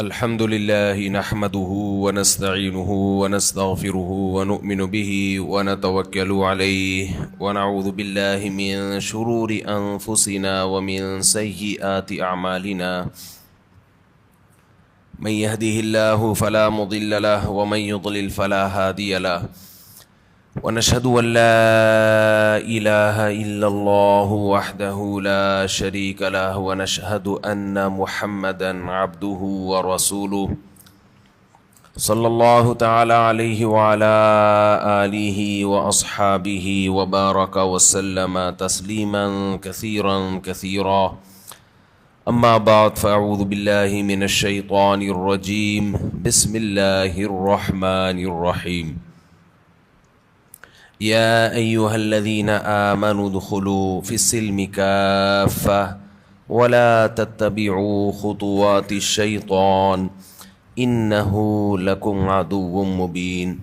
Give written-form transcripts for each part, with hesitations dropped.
الحمد لله نحمده ونستعينه ونستغفره ونؤمن به ونتوكل عليه ونعوذ بالله من شرور أنفسنا ومن سيئات أعمالنا من يهده الله فلا مضل له ومن يضلل فلا هادي له ونشهد أن لا إله إلا الله وحده لا شريك له ونشهد أن محمدا عبده ورسوله صلى الله تعالى عليه وعلى آله وأصحابه وبارك وسلم تسليما كثيرا كثيرا أما بعد فأعوذ بالله من الشيطان الرجيم بسم الله الرحمن الرحيم يا أيها الذين آمنوا ادخلوا في السلم كافة ولا تتبعوا خطوات الشيطان إنه لكم عدو مبين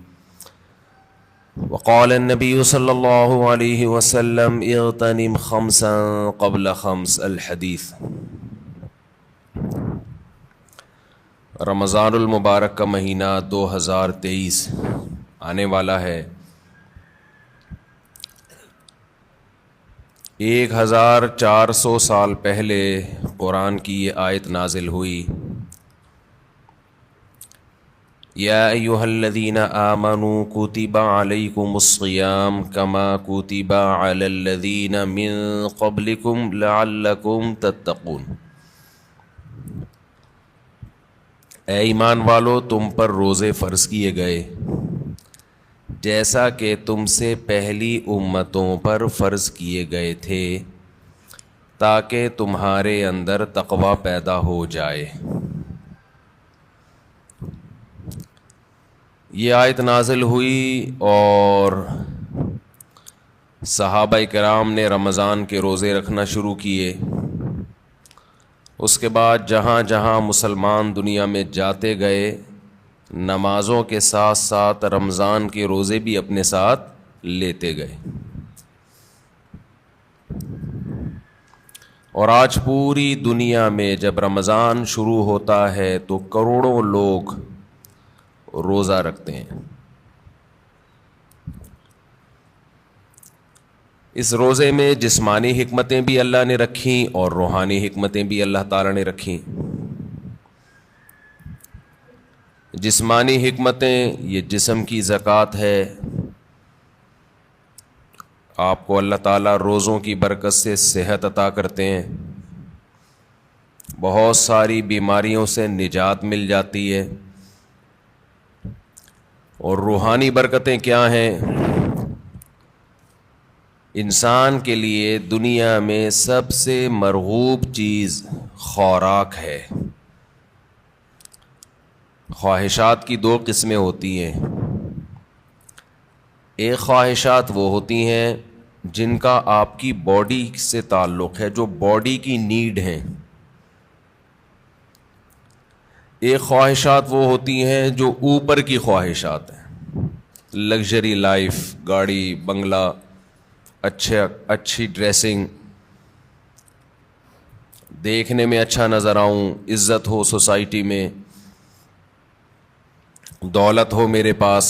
وقال النبي صلى الله عليه وسلم اغتنم خمسا قبل خمس الحديث۔ رمضان المبارک کا مہینہ 2023 آنے والا ہے۔ 1400 سال پہلے قرآن کی یہ آیت نازل ہوئی، یا ایھا الذین آمنوا کتب علیکم الصیام کما کتب علی الذین من قبلکم لعلکم تتقون۔ اے ایمان والو، تم پر روزے فرض کیے گئے جیسا کہ تم سے پہلی امتوں پر فرض کیے گئے تھے تاکہ تمہارے اندر تقوی پیدا ہو جائے۔ یہ آیت نازل ہوئی اور صحابہ کرام نے رمضان کے روزے رکھنا شروع کیے۔ اس کے بعد جہاں جہاں مسلمان دنیا میں جاتے گئے، نمازوں کے ساتھ ساتھ رمضان کے روزے بھی اپنے ساتھ لیتے گئے، اور آج پوری دنیا میں جب رمضان شروع ہوتا ہے تو کروڑوں لوگ روزہ رکھتے ہیں۔ اس روزے میں جسمانی حکمتیں بھی اللہ نے رکھیں اور روحانی حکمتیں بھی اللہ تعالیٰ نے رکھیں۔ جسمانی حکمتیں، یہ جسم کی زکوٰۃ ہے، آپ کو اللہ تعالیٰ روزوں کی برکت سے صحت عطا کرتے ہیں، بہت ساری بیماریوں سے نجات مل جاتی ہے۔ اور روحانی برکتیں کیا ہیں؟ انسان کے لیے دنیا میں سب سے مرغوب چیز خوراک ہے۔ خواہشات کی 2 قسمیں ہوتی ہیں۔ ایک خواہشات وہ ہوتی ہیں جن کا آپ کی باڈی سے تعلق ہے، جو باڈی کی نیڈ ہیں۔ ایک خواہشات وہ ہوتی ہیں جو اوپر کی خواہشات ہیں، لگژری لائف، گاڑی، بنگلہ، اچھی ڈریسنگ، دیکھنے میں اچھا نظر آؤں، عزت ہو سوسائٹی میں، دولت ہو میرے پاس۔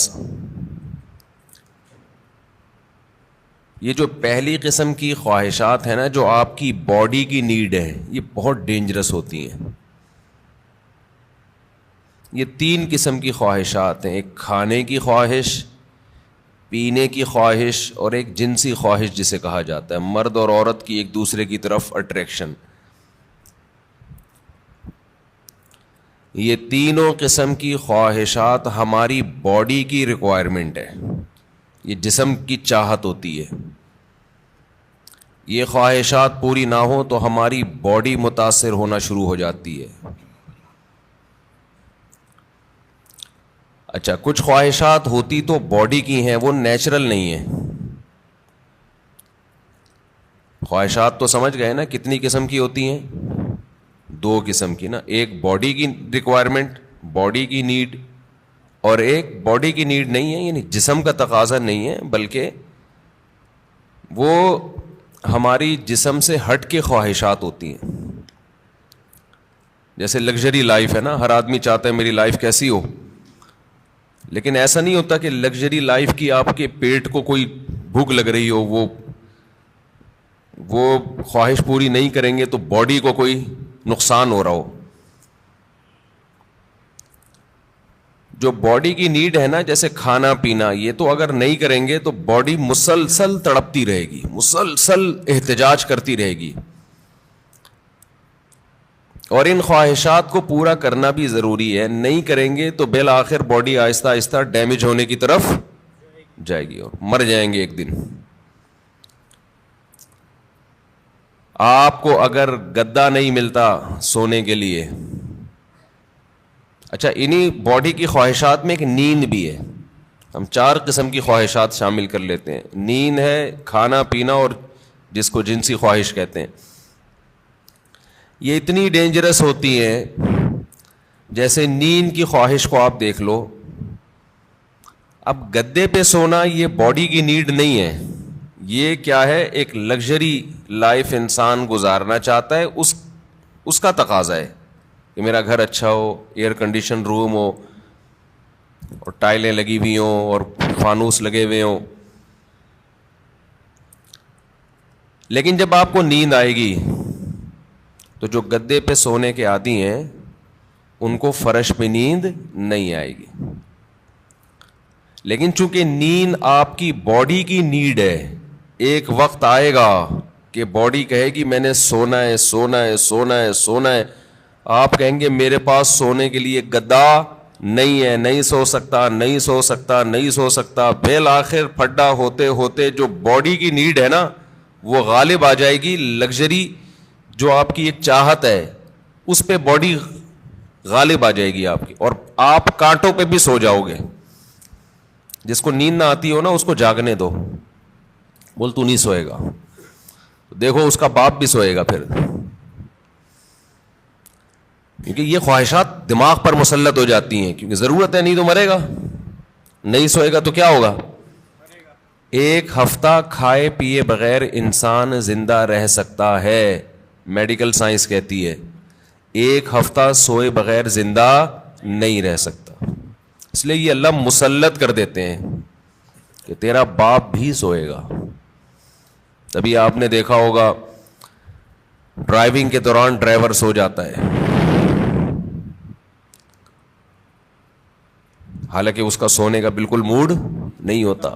یہ جو پہلی قسم کی خواہشات ہیں نا، جو آپ کی باڈی کی نیڈ ہے، یہ بہت ڈینجرس ہوتی ہیں۔ یہ 3 قسم کی خواہشات ہیں، ایک کھانے کی خواہش، پینے کی خواہش، اور ایک جنسی خواہش جسے کہا جاتا ہے، مرد اور عورت کی ایک دوسرے کی طرف اٹریکشن۔ یہ تینوں قسم کی خواہشات ہماری باڈی کی ریکوائرمنٹ ہے، یہ جسم کی چاہت ہوتی ہے۔ یہ خواہشات پوری نہ ہوں تو ہماری باڈی متاثر ہونا شروع ہو جاتی ہے۔ اچھا، کچھ خواہشات ہوتی تو باڈی کی ہیں، وہ نیچرل نہیں ہیں۔ خواہشات تو سمجھ گئے نا کتنی قسم کی ہوتی ہیں؟ 2 قسم کی نا، ایک باڈی کی ریکوائرمنٹ، باڈی کی نیڈ، اور ایک باڈی کی نیڈ نہیں ہے، یعنی جسم کا تقاضا نہیں ہے، بلکہ وہ ہماری جسم سے ہٹ کے خواہشات ہوتی ہیں۔ جیسے لگژری لائف ہے نا, ہر آدمی چاہتا ہے میری لائف کیسی ہو, لیکن ایسا نہیں ہوتا کہ لگژری لائف کی آپ کے پیٹ کو کوئی بھوک لگ رہی ہو, وہ خواہش پوری نہیں کریں گے تو باڈی کو کوئی نقصان ہو رہا ہو. جو باڈی کی نیڈ ہے نا, جیسے کھانا پینا, یہ تو اگر نہیں کریں گے تو باڈی مسلسل تڑپتی رہے گی, مسلسل احتجاج کرتی رہے گی, اور ان خواہشات کو پورا کرنا بھی ضروری ہے. نہیں کریں گے تو بالآخر باڈی آہستہ آہستہ ڈیمیج ہونے کی طرف جائے گی اور مر جائیں گے ایک دن. آپ کو اگر گدا نہیں ملتا سونے کے لیے, اچھا انہی باڈی کی خواہشات میں ایک نیند بھی ہے. ہم 4 قسم کی خواہشات شامل کر لیتے ہیں. نیند ہے, کھانا پینا, اور جس کو جنسی خواہش کہتے ہیں. یہ اتنی ڈینجرس ہوتی ہیں. جیسے نیند کی خواہش کو آپ دیکھ لو, اب گدے پہ سونا یہ باڈی کی نیڈ نہیں ہے, یہ کیا ہے, ایک لگژری لائف انسان گزارنا چاہتا ہے, اس کا تقاضا ہے کہ میرا گھر اچھا ہو, ایئر کنڈیشن روم ہو, اور ٹائلیں لگی ہوئی ہوں, اور فانوس لگے ہوئے ہوں. لیکن جب آپ کو نیند آئے گی تو جو گدے پہ سونے کے عادی ہیں ان کو فرش پہ نیند نہیں آئے گی. لیکن چونکہ نیند آپ کی باڈی کی نیڈ ہے, ایک وقت آئے گا کہ باڈی کہے گی میں نے سونا ہے, سونا ہے, سونا ہے, سونا ہے. آپ کہیں گے میرے پاس سونے کے لیے گدا نہیں ہے, نہیں سو سکتا, نہیں سو سکتا, نہیں سو سکتا. بالآخر پھڈا ہوتے ہوتے جو باڈی کی نیڈ ہے نا وہ غالب آ جائے گی. لگژری جو آپ کی ایک چاہت ہے اس پہ باڈی غالب آ جائے گی آپ کی, اور آپ کانٹوں پہ بھی سو جاؤ گے. جس کو نیند نہ آتی ہو نا اس کو جاگنے دو, بول تو نہیں سوئے گا, دیکھو اس کا باپ بھی سوئے گا پھر, کیونکہ یہ خواہشات دماغ پر مسلط ہو جاتی ہیں. کیونکہ ضرورت ہے, نہیں تو مرے گا, نہیں سوئے گا تو کیا ہوگا. 1 ہفتہ کھائے پیے بغیر انسان زندہ رہ سکتا ہے, میڈیکل سائنس کہتی ہے. 1 ہفتہ سوئے بغیر زندہ نہیں رہ سکتا. اس لیے یہ اللہ مسلط کر دیتے ہیں کہ تیرا باپ بھی سوئے گا. تبھی آپ نے دیکھا ہوگا ڈرائیونگ کے دوران ڈرائیور سو جاتا ہے, حالانکہ اس کا سونے کا بالکل موڈ نہیں ہوتا,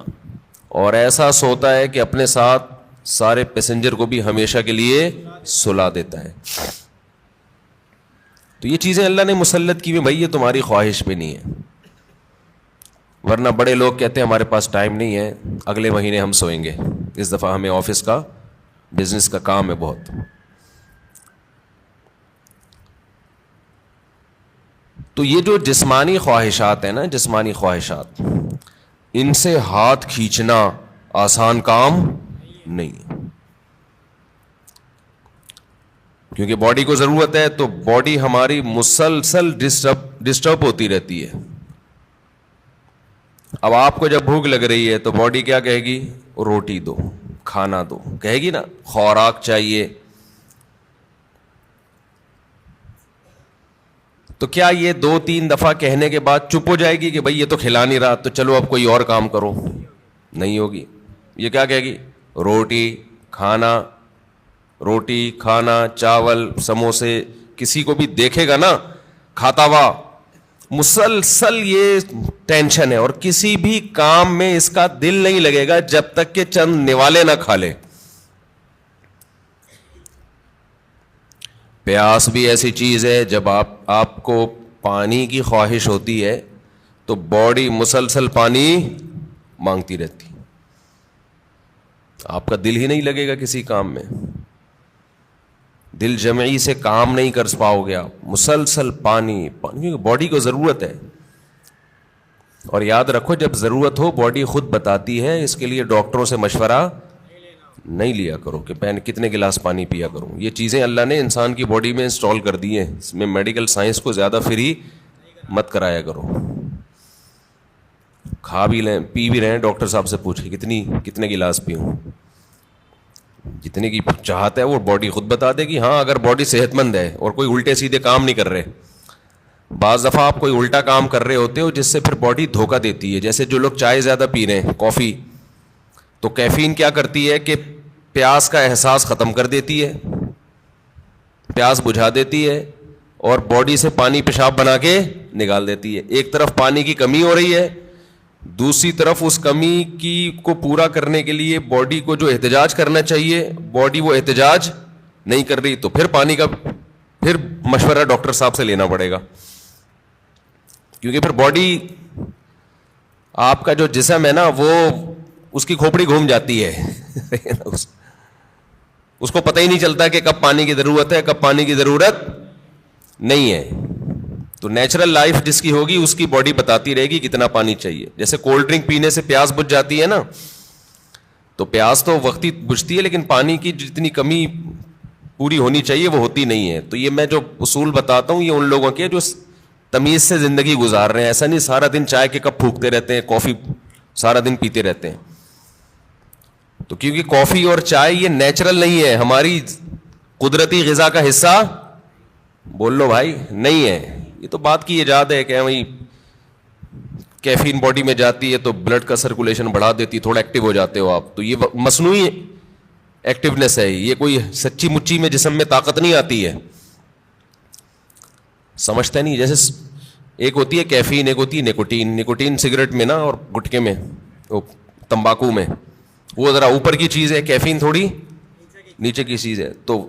اور ایسا سوتا ہے کہ اپنے ساتھ سارے پیسنجر کو بھی ہمیشہ کے لیے سلا دیتا ہے. تو یہ چیزیں اللہ نے مسلط کی ہوئی, بھائی یہ تمہاری خواہش پہ نہیں ہے. ورنہ بڑے لوگ کہتے ہیں ہمارے پاس ٹائم نہیں ہے, اگلے مہینے ہم سوئیں گے, اس دفعہ ہمیں آفس کا بزنس کا کام ہے بہت. تو یہ جو جسمانی خواہشات ہیں نا, جسمانی خواہشات, ان سے ہاتھ کھینچنا آسان کام نہیں ہے, کیونکہ باڈی کو ضرورت ہے. تو باڈی ہماری مسلسل ڈسٹرب ہوتی رہتی ہے. اب آپ کو جب بھوک لگ رہی ہے تو باڈی کیا کہے گی, روٹی دو, کھانا دو, کہے گی نا, خوراک چاہیے. تو کیا یہ 2-3 دفعہ کہنے کے بعد چپ ہو جائے گی کہ بھائی یہ تو کھلا نہیں رہا تو چلو اب کوئی اور کام کرو؟ نہیں ہوگی. یہ کیا کہے گی, روٹی کھانا, روٹی کھانا, چاول, سموسے. کسی کو بھی دیکھے گا نا کھاتا ہوا, مسلسل یہ ٹینشن ہے, اور کسی بھی کام میں اس کا دل نہیں لگے گا جب تک کہ چند نوالے نہ کھا لے. پیاس بھی ایسی چیز ہے, جب آپ کو پانی کی خواہش ہوتی ہے تو باڈی مسلسل پانی مانگتی رہتی, آپ کا دل ہی نہیں لگے گا کسی کام میں, دل جمعی سے کام نہیں کر پاؤ گے آپ, مسلسل پانی پانی, باڈی کو ضرورت ہے. اور یاد رکھو جب ضرورت ہو باڈی خود بتاتی ہے, اس کے لیے ڈاکٹروں سے مشورہ نہیں لیا کرو کہ میں کتنے گلاس پانی پیا کروں. یہ چیزیں اللہ نے انسان کی باڈی میں انسٹال کر دی ہیں, اس میں میڈیکل سائنس کو زیادہ فری مت کرایا کرو. کھا بھی لیں پی بھی رہے ہیں, ڈاکٹر صاحب سے پوچھیں کتنے گلاس پیوں, جتنے کی چاہت ہے وہ باڈی خود بتا دے گی. ہاں اگر باڈی صحت مند ہے اور کوئی الٹے سیدھے کام نہیں کر رہے. بعض دفعہ آپ کوئی الٹا کام کر رہے ہوتے ہو جس سے پھر باڈی دھوکہ دیتی ہے. جیسے جو لوگ چائے زیادہ پی رہے ہیں, کافی, تو کیفین کیا کرتی ہے کہ پیاس کا احساس ختم کر دیتی ہے, پیاس بجھا دیتی ہے اور باڈی سے پانی پیشاب بنا کے نکال دیتی ہے. ایک طرف پانی کی کمی ہو رہی ہے, دوسری طرف اس کمی کی کو پورا کرنے کے لیے باڈی کو جو احتجاج کرنا چاہیے باڈی وہ احتجاج نہیں کر رہی, تو پھر پانی کا پھر مشورہ ڈاکٹر صاحب سے لینا پڑے گا. کیونکہ پھر باڈی, آپ کا جو جسم ہے نا وہ اس کی کھوپڑی گھوم جاتی ہے اس کو پتہ ہی نہیں چلتا کہ کب پانی کی ضرورت ہے کب پانی کی ضرورت نہیں ہے. تو نیچرل لائف جس کی ہوگی اس کی باڈی بتاتی رہے گی کتنا پانی چاہیے. جیسے کولڈ ڈرنک پینے سے پیاس بجھ جاتی ہے نا, تو پیاس تو وقتی بجھتی ہے لیکن پانی کی جتنی کمی پوری ہونی چاہیے وہ ہوتی نہیں ہے. تو یہ میں جو اصول بتاتا ہوں یہ ان لوگوں کے جو تمیز سے زندگی گزار رہے ہیں. ایسا نہیں سارا دن چائے کے کپ پھونکتے رہتے ہیں, کافی سارا دن پیتے رہتے ہیں. تو کیونکہ کافی اور چائے یہ نیچرل نہیں ہے, ہماری قدرتی غذا کا حصہ بول لو بھائی نہیں ہے. یہ تو بات کی ایجاد ہے کہ بھائی کیفین باڈی میں جاتی ہے تو بلڈ کا سرکولیشن بڑھا دیتی, تھوڑا ایکٹیو ہو جاتے ہو آپ. تو یہ مصنوعی ایکٹیونیس ہے, یہ کوئی سچی مچی میں جسم میں طاقت نہیں آتی ہے. سمجھتا نہیں. جیسے ایک ہوتی ہے کیفین, ایک ہوتی ہے نکوٹین. نکوٹین سگریٹ میں نا اور گٹکے میں, تمباکو میں, وہ ذرا اوپر کی چیز ہے, کیفین تھوڑی نیچے کی چیز ہے. تو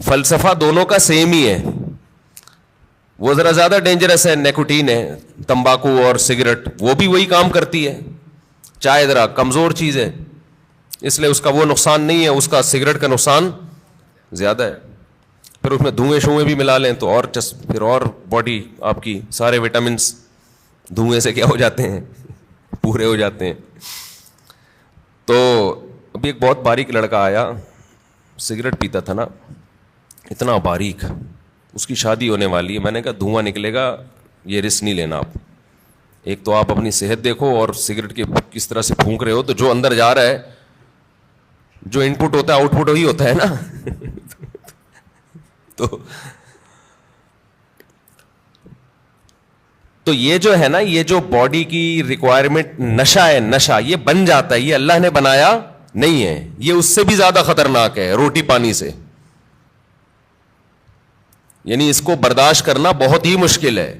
فلسفہ دونوں کا سیم ہی ہے. وہ ذرا زیادہ ڈینجرس ہے نکوٹین ہے, تمباکو اور سگریٹ وہ بھی وہی کام کرتی ہے. چائے ذرا کمزور چیز ہے اس لیے اس کا وہ نقصان نہیں ہے, اس کا سگریٹ کا نقصان زیادہ ہے. پھر اس میں دھوئیں شوئیں بھی ملا لیں تو اور پھر اور باڈی آپ کی سارے وٹامنس دھوئیں سے کیا ہو جاتے ہیں, پورے ہو جاتے ہیں. تو ابھی ایک بہت باریک لڑکا آیا, سگریٹ پیتا تھا نا, اتنا باریک, اس کی شادی ہونے والی ہے. میں نے کہا دھواں نکلے گا, یہ رسک نہیں لینا آپ. ایک تو آپ اپنی صحت دیکھو اور سگریٹ کے کس طرح سے پھونک رہے ہو, تو جو اندر جا رہا ہے, جو ان پٹ ہوتا ہے آؤٹ پٹ وہی ہوتا ہے نا تو یہ جو ہے نا, یہ جو باڈی کی ریکوائرمنٹ نشہ ہے, نشہ یہ بن جاتا ہے, یہ اللہ نے بنایا نہیں ہے. یہ اس سے بھی زیادہ خطرناک ہے روٹی پانی سے. یعنی اس کو برداشت کرنا بہت ہی مشکل ہے.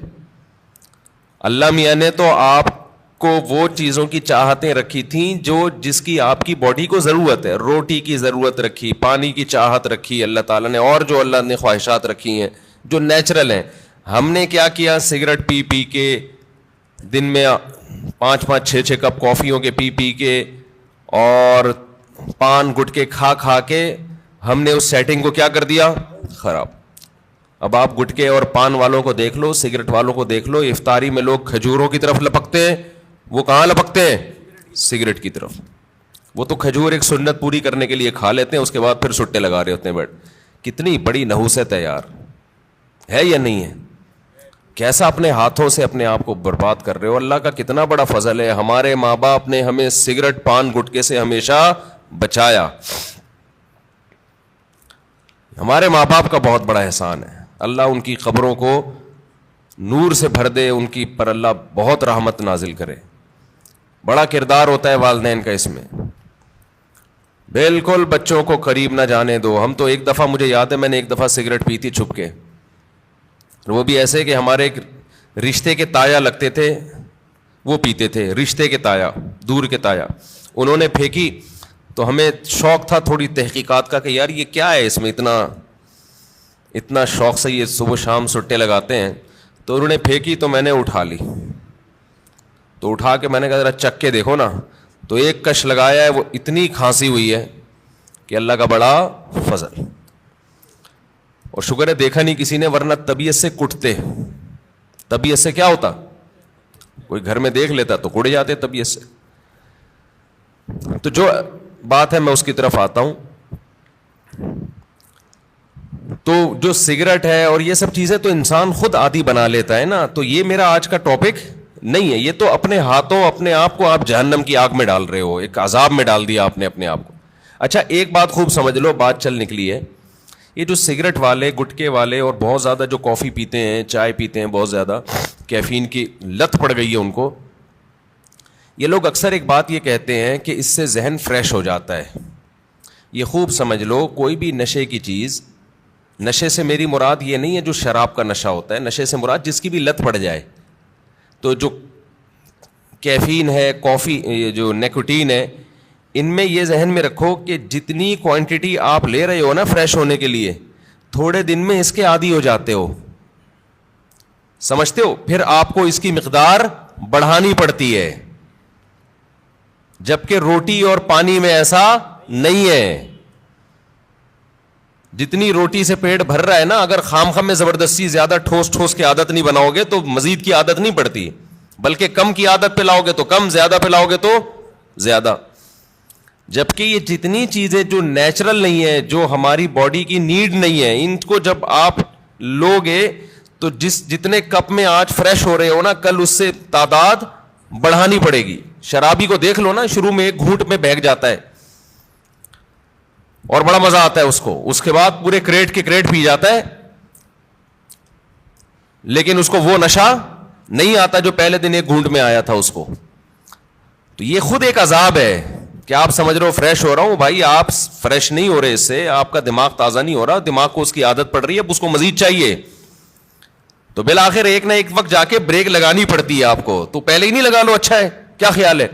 اللہ میاں نے تو آپ کو وہ چیزوں کی چاہتیں رکھی تھیں جو جس کی آپ کی باڈی کو ضرورت ہے. روٹی کی ضرورت رکھی, پانی کی چاہت رکھی اللہ تعالیٰ نے, اور جو اللہ نے خواہشات رکھی ہیں جو نیچرل ہیں. ہم نے کیا کیا, سگریٹ پی پی کے دن میں 5-6 کپ کافیوں کے پی پی کے اور پان گٹکے کھا کھا کے ہم نے اس سیٹنگ کو کیا کر دیا, خراب. اب آپ گٹکے اور پان والوں کو دیکھ لو, سگریٹ والوں کو دیکھ لو, افطاری میں لوگ کھجوروں کی طرف لپکتے ہیں, وہ کہاں لپکتے ہیں, سگریٹ کی طرف. وہ تو کھجور ایک سنت پوری کرنے کے لیے کھا لیتے ہیں, اس کے بعد پھر سٹے لگا رہے ہوتے ہیں. کتنی بڑی نحوست ہے یار, ہے یا نہیں ہے؟ کیسا اپنے ہاتھوں سے اپنے آپ کو برباد کر رہے ہو. اللہ کا کتنا بڑا فضل ہے, ہمارے ماں باپ نے ہمیں سگریٹ پان گٹکے سے ہمیشہ بچایا. ہمارے ماں باپ کا بہت بڑا احسان ہے. اللہ ان کی قبروں کو نور سے بھر دے, ان کی پر اللہ بہت رحمت نازل کرے. بڑا کردار ہوتا ہے والدین کا اس میں. بالکل بچوں کو قریب نہ جانے دو. ہم تو ایک دفعہ, مجھے یاد ہے میں نے ایک دفعہ سگریٹ پی تھی چھپ کے, وہ بھی ایسے کہ ہمارے ایک رشتے کے تایا لگتے تھے, وہ پیتے تھے, رشتے کے تایا, دور کے تایا. انہوں نے پھینکی تو ہمیں شوق تھا تھوڑی تحقیقات کا کہ یار یہ کیا ہے, اس میں اتنا شوق سے یہ صبح شام سٹے لگاتے ہیں. تو انہوں نے پھینکی تو میں نے اٹھا لی, تو اٹھا کے میں نے کہا ذرا چک کے دیکھو نا, تو ایک کش لگایا ہے, وہ اتنی کھانسی ہوئی ہے کہ اللہ کا بڑا فضل. اور شکر ہے دیکھا نہیں کسی نے, ورنہ طبیعت سے کٹتے. طبیعت سے کیا ہوتا, کوئی گھر میں دیکھ لیتا تو کٹ جاتے طبیعت سے. تو جو بات ہے میں اس کی طرف آتا ہوں. تو جو سگریٹ ہے اور یہ سب چیزیں تو انسان خود عادی بنا لیتا ہے نا. تو یہ میرا آج کا ٹاپک نہیں ہے, یہ تو اپنے ہاتھوں اپنے آپ کو آپ جہنم کی آگ میں ڈال رہے ہو, ایک عذاب میں ڈال دیا آپ نے اپنے آپ کو. اچھا ایک بات خوب سمجھ لو, بات چل نکلی ہے, یہ جو سگریٹ والے, گٹکے والے اور بہت زیادہ جو کافی پیتے ہیں, چائے پیتے ہیں, بہت زیادہ کیفین کی لت پڑ گئی ہے ان کو, یہ لوگ اکثر ایک بات یہ کہتے ہیں کہ اس سے ذہن فریش ہو جاتا ہے. یہ خوب سمجھ لو, کوئی بھی نشے کی چیز, نشے سے میری مراد یہ نہیں ہے جو شراب کا نشہ ہوتا ہے, نشے سے مراد جس کی بھی لت پڑ جائے. تو جو کیفین ہے, کافی, یہ جو نیکوٹین ہے, ان میں یہ ذہن میں رکھو کہ جتنی کوانٹٹی آپ لے رہے ہو نا فریش ہونے کے لیے, تھوڑے دن میں اس کے عادی ہو جاتے ہو, سمجھتے ہو, پھر آپ کو اس کی مقدار بڑھانی پڑتی ہے, جبکہ روٹی اور پانی میں ایسا نہیں ہے. جتنی روٹی سے پیٹ بھر رہا ہے نا, اگر خام خام میں زبردستی زیادہ ٹھوس ٹھوس کی عادت نہیں بناؤ گے تو مزید کی عادت نہیں پڑتی, بلکہ کم کی عادت پہ لاؤ گے تو کم, زیادہ پہ لاؤ گے تو زیادہ. جبکہ یہ جتنی چیزیں جو نیچرل نہیں ہے, جو ہماری باڈی کی نیڈ نہیں ہے, ان کو جب آپ لو گے تو جتنے کپ میں آج فریش ہو رہے ہو نا, کل اس سے تعداد بڑھانی پڑے گی. شرابی کو دیکھ لو نا, شروع میں ایک گھونٹ میں بہک جاتا ہے اور بڑا مزہ آتا ہے اس کو, اس کے بعد پورے کریٹ کے کریٹ پی جاتا ہے, لیکن اس کو وہ نشہ نہیں آتا جو پہلے دن ایک گھونٹ میں آیا تھا اس کو. تو یہ خود ایک عذاب ہے کہ آپ سمجھ رہے ہو فریش ہو رہا ہوں, بھائی آپ فریش نہیں ہو رہے, اس سے آپ کا دماغ تازہ نہیں ہو رہا, دماغ کو اس کی عادت پڑ رہی ہے, اب اس کو مزید چاہیے, تو بالآخر ایک نہ ایک وقت جا کے بریک لگانی پڑتی ہے آپ کو. تو پہلے ہی نہیں لگا لو, اچھا ہے, کیا خیال ہے,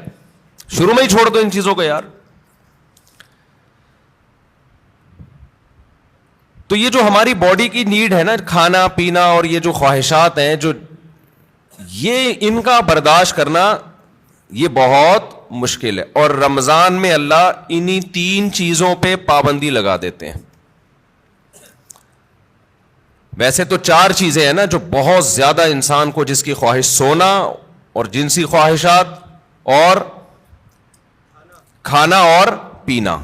شروع میں ہی چھوڑ دو ان چیزوں کو یار. تو یہ جو ہماری باڈی کی نیڈ ہے نا, کھانا پینا اور یہ جو خواہشات ہیں, جو یہ ان کا برداشت کرنا یہ بہت مشکل ہے. اور رمضان میں اللہ انہی 3 چیزوں پہ پابندی لگا دیتے ہیں. ویسے تو 4 چیزیں ہیں نا جو بہت زیادہ انسان کو, جس کی خواہش سونا اور جنسی خواہشات اور کھانا اور پینا,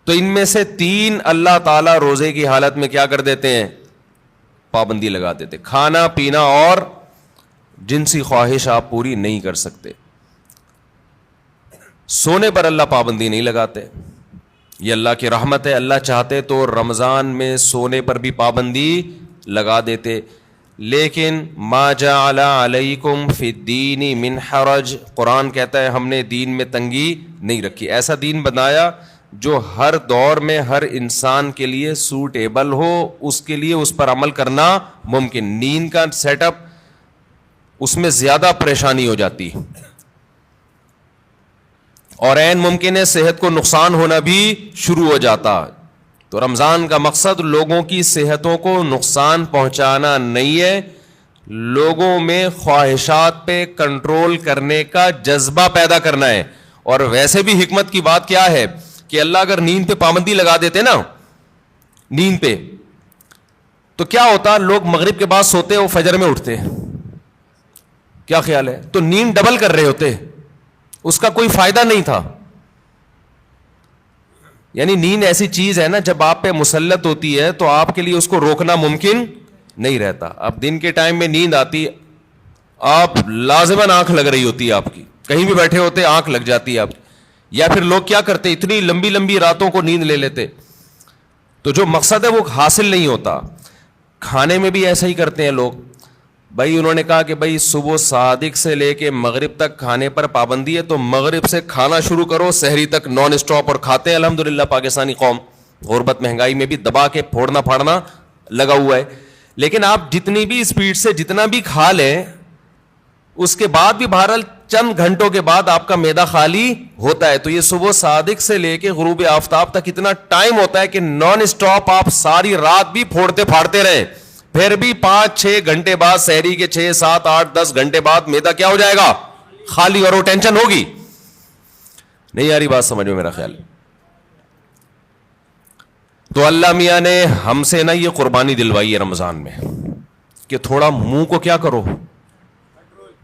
تو ان میں سے 3 اللہ تعالیٰ روزے کی حالت میں کیا کر دیتے ہیں, پابندی لگا دیتے. کھانا پینا اور جنسی خواہش آپ پوری نہیں کر سکتے. سونے پر اللہ پابندی نہیں لگاتے, یہ اللہ کی رحمت ہے, اللہ چاہتے تو رمضان میں سونے پر بھی پابندی لگا دیتے. لیکن ما جعل علیکم فی الدین من حرج, قرآن کہتا ہے ہم نے دین میں تنگی نہیں رکھی, ایسا دین بنایا جو ہر دور میں ہر انسان کے لیے سوٹیبل ہو, اس کے لیے اس پر عمل کرنا ممکن. نیند کا سیٹ اپ, اس میں زیادہ پریشانی ہو جاتی اور عین ممکن ہے صحت کو نقصان ہونا بھی شروع ہو جاتا. تو رمضان کا مقصد لوگوں کی صحتوں کو نقصان پہنچانا نہیں ہے, لوگوں میں خواہشات پہ کنٹرول کرنے کا جذبہ پیدا کرنا ہے. اور ویسے بھی حکمت کی بات کیا ہے کہ اللہ اگر نیند پہ پابندی لگا دیتے نا, نیند پہ, تو کیا ہوتا, لوگ مغرب کے بعد سوتے ہو, فجر میں اٹھتے, کیا خیال ہے, تو نیند ڈبل کر رہے ہوتے, اس کا کوئی فائدہ نہیں تھا. یعنی نیند ایسی چیز ہے نا, جب آپ پہ مسلط ہوتی ہے تو آپ کے لیے اس کو روکنا ممکن نہیں رہتا. اب دن کے ٹائم میں نیند آتی, آپ لازماً آنکھ لگ رہی ہوتی ہے, آپ کی کہیں بھی بیٹھے ہوتے آنکھ لگ جاتی ہے آپ کی. یا پھر لوگ کیا کرتے, اتنی لمبی لمبی راتوں کو نیند لے لیتے, تو جو مقصد ہے وہ حاصل نہیں ہوتا. کھانے میں بھی ایسا ہی کرتے ہیں لوگ. بھائی انہوں نے کہا کہ بھائی صبح صادق سے لے کے مغرب تک کھانے پر پابندی ہے, تو مغرب سے کھانا شروع کرو, سحری تک نان اسٹاپ, اور کھاتے ہیں الحمدللہ. پاکستانی قوم غربت مہنگائی میں بھی دبا کے پھوڑنا پھاڑنا لگا ہوا ہے. لیکن آپ جتنی بھی اسپیڈ سے جتنا بھی کھا لیں, اس کے بعد بھی بہرحال چند گھنٹوں کے بعد آپ کا معدہ خالی ہوتا ہے. تو یہ صبح صادق سے لے کے غروب آفتاب تک اتنا ٹائم ہوتا ہے کہ نان اسٹاپ آپ ساری رات بھی پھوڑتے پھاڑتے رہیں, پھر بھی 5-6 گھنٹے بعد, سحری کے 6, 7, 8, 10 گھنٹے بعد معدہ کیا ہو جائے گا, خالی, اور وہ ٹینشن ہوگی. نہیں یاری بات سمجھ میں میرا خیال ہے. تو اللہ میاں نے ہم سے نا یہ قربانی دلوائی ہے رمضان میں کہ تھوڑا منہ کو کیا کرو,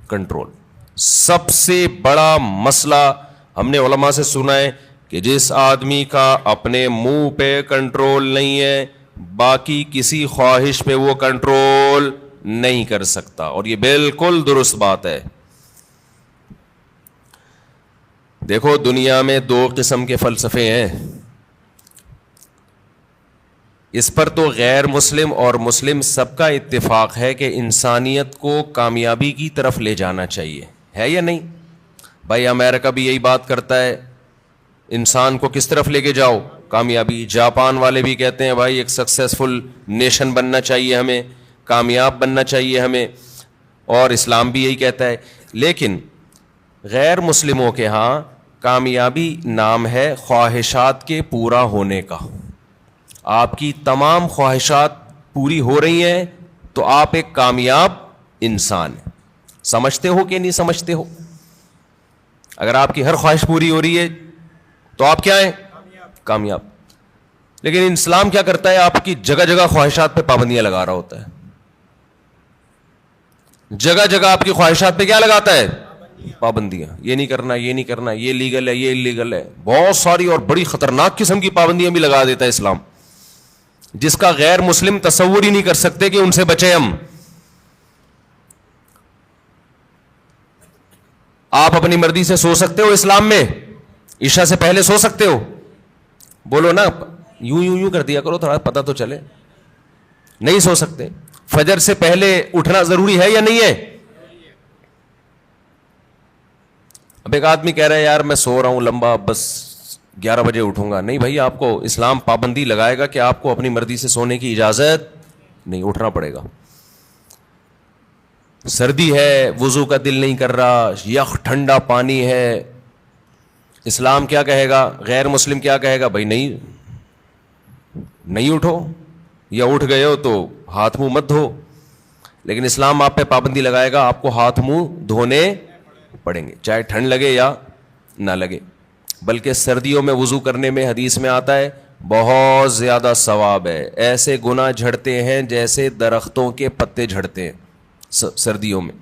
کنٹرول. سب سے بڑا مسئلہ ہم نے علماء سے سنا ہے کہ جس آدمی کا اپنے منہ پہ کنٹرول نہیں ہے, باقی کسی خواہش پہ وہ کنٹرول نہیں کر سکتا. اور یہ بالکل درست بات ہے. دیکھو دنیا میں دو قسم کے فلسفے ہیں. اس پر تو غیر مسلم اور مسلم سب کا اتفاق ہے کہ انسانیت کو کامیابی کی طرف لے جانا چاہیے, ہے یا نہیں؟ بھائی امریکہ بھی یہی بات کرتا ہے, انسان کو کس طرف لے کے جاؤ, کامیابی. جاپان والے بھی کہتے ہیں بھائی ایک سکسیسفل نیشن بننا چاہیے ہمیں, کامیاب بننا چاہیے ہمیں, اور اسلام بھی یہی کہتا ہے. لیکن غیر مسلموں کے ہاں کامیابی نام ہے خواہشات کے پورا ہونے کا. آپ کی تمام خواہشات پوری ہو رہی ہیں تو آپ ایک کامیاب انسان ہیں. سمجھتے ہو کہ نہیں سمجھتے ہو؟ اگر آپ کی ہر خواہش پوری ہو رہی ہے تو آپ کیا ہیں؟ کامیاب. لیکن اسلام کیا کرتا ہے؟ آپ کی جگہ جگہ خواہشات پہ پابندیاں لگا رہا ہوتا ہے. جگہ جگہ آپ کی خواہشات پہ کیا لگاتا ہے؟ پابندیاں. یہ نہیں کرنا, یہ نہیں کرنا, یہ لیگل ہے, یہ انلیگل ہے. بہت ساری اور بڑی خطرناک قسم کی پابندیاں بھی لگا دیتا ہے اسلام, جس کا غیر مسلم تصور ہی نہیں کر سکتے کہ ان سے بچیں ہم. آپ اپنی مرضی سے سو سکتے ہو اسلام میں؟ عشاء سے پہلے سو سکتے ہو؟ بولو نا, یوں یوں یوں کر دیا کرو, تھوڑا پتہ تو چلے. نہیں سو سکتے. فجر سے پہلے اٹھنا ضروری ہے یا نہیں ہے؟ اب ایک آدمی کہہ رہا ہے یار میں سو رہا ہوں لمبا, بس 11 بجے اٹھوں گا. نہیں بھائی, آپ کو اسلام پابندی لگائے گا کہ آپ کو اپنی مرضی سے سونے کی اجازت نہیں, اٹھنا پڑے گا. سردی ہے, وضو کا دل نہیں کر رہا, یخ ٹھنڈا پانی ہے, اسلام کیا کہے گا؟ غیر مسلم کیا کہے گا؟ بھائی نہیں اٹھو, یا اٹھ گئے ہو تو ہاتھ منہ مت دھو. لیکن اسلام آپ پہ پابندی لگائے گا, آپ کو ہاتھ منہ دھونے پڑیں گے, چاہے ٹھنڈ لگے یا نہ لگے. بلکہ سردیوں میں وضو کرنے میں حدیث میں آتا ہے بہت زیادہ ثواب ہے. ایسے گناہ جھڑتے ہیں جیسے درختوں کے پتے جھڑتے ہیں سردیوں میں.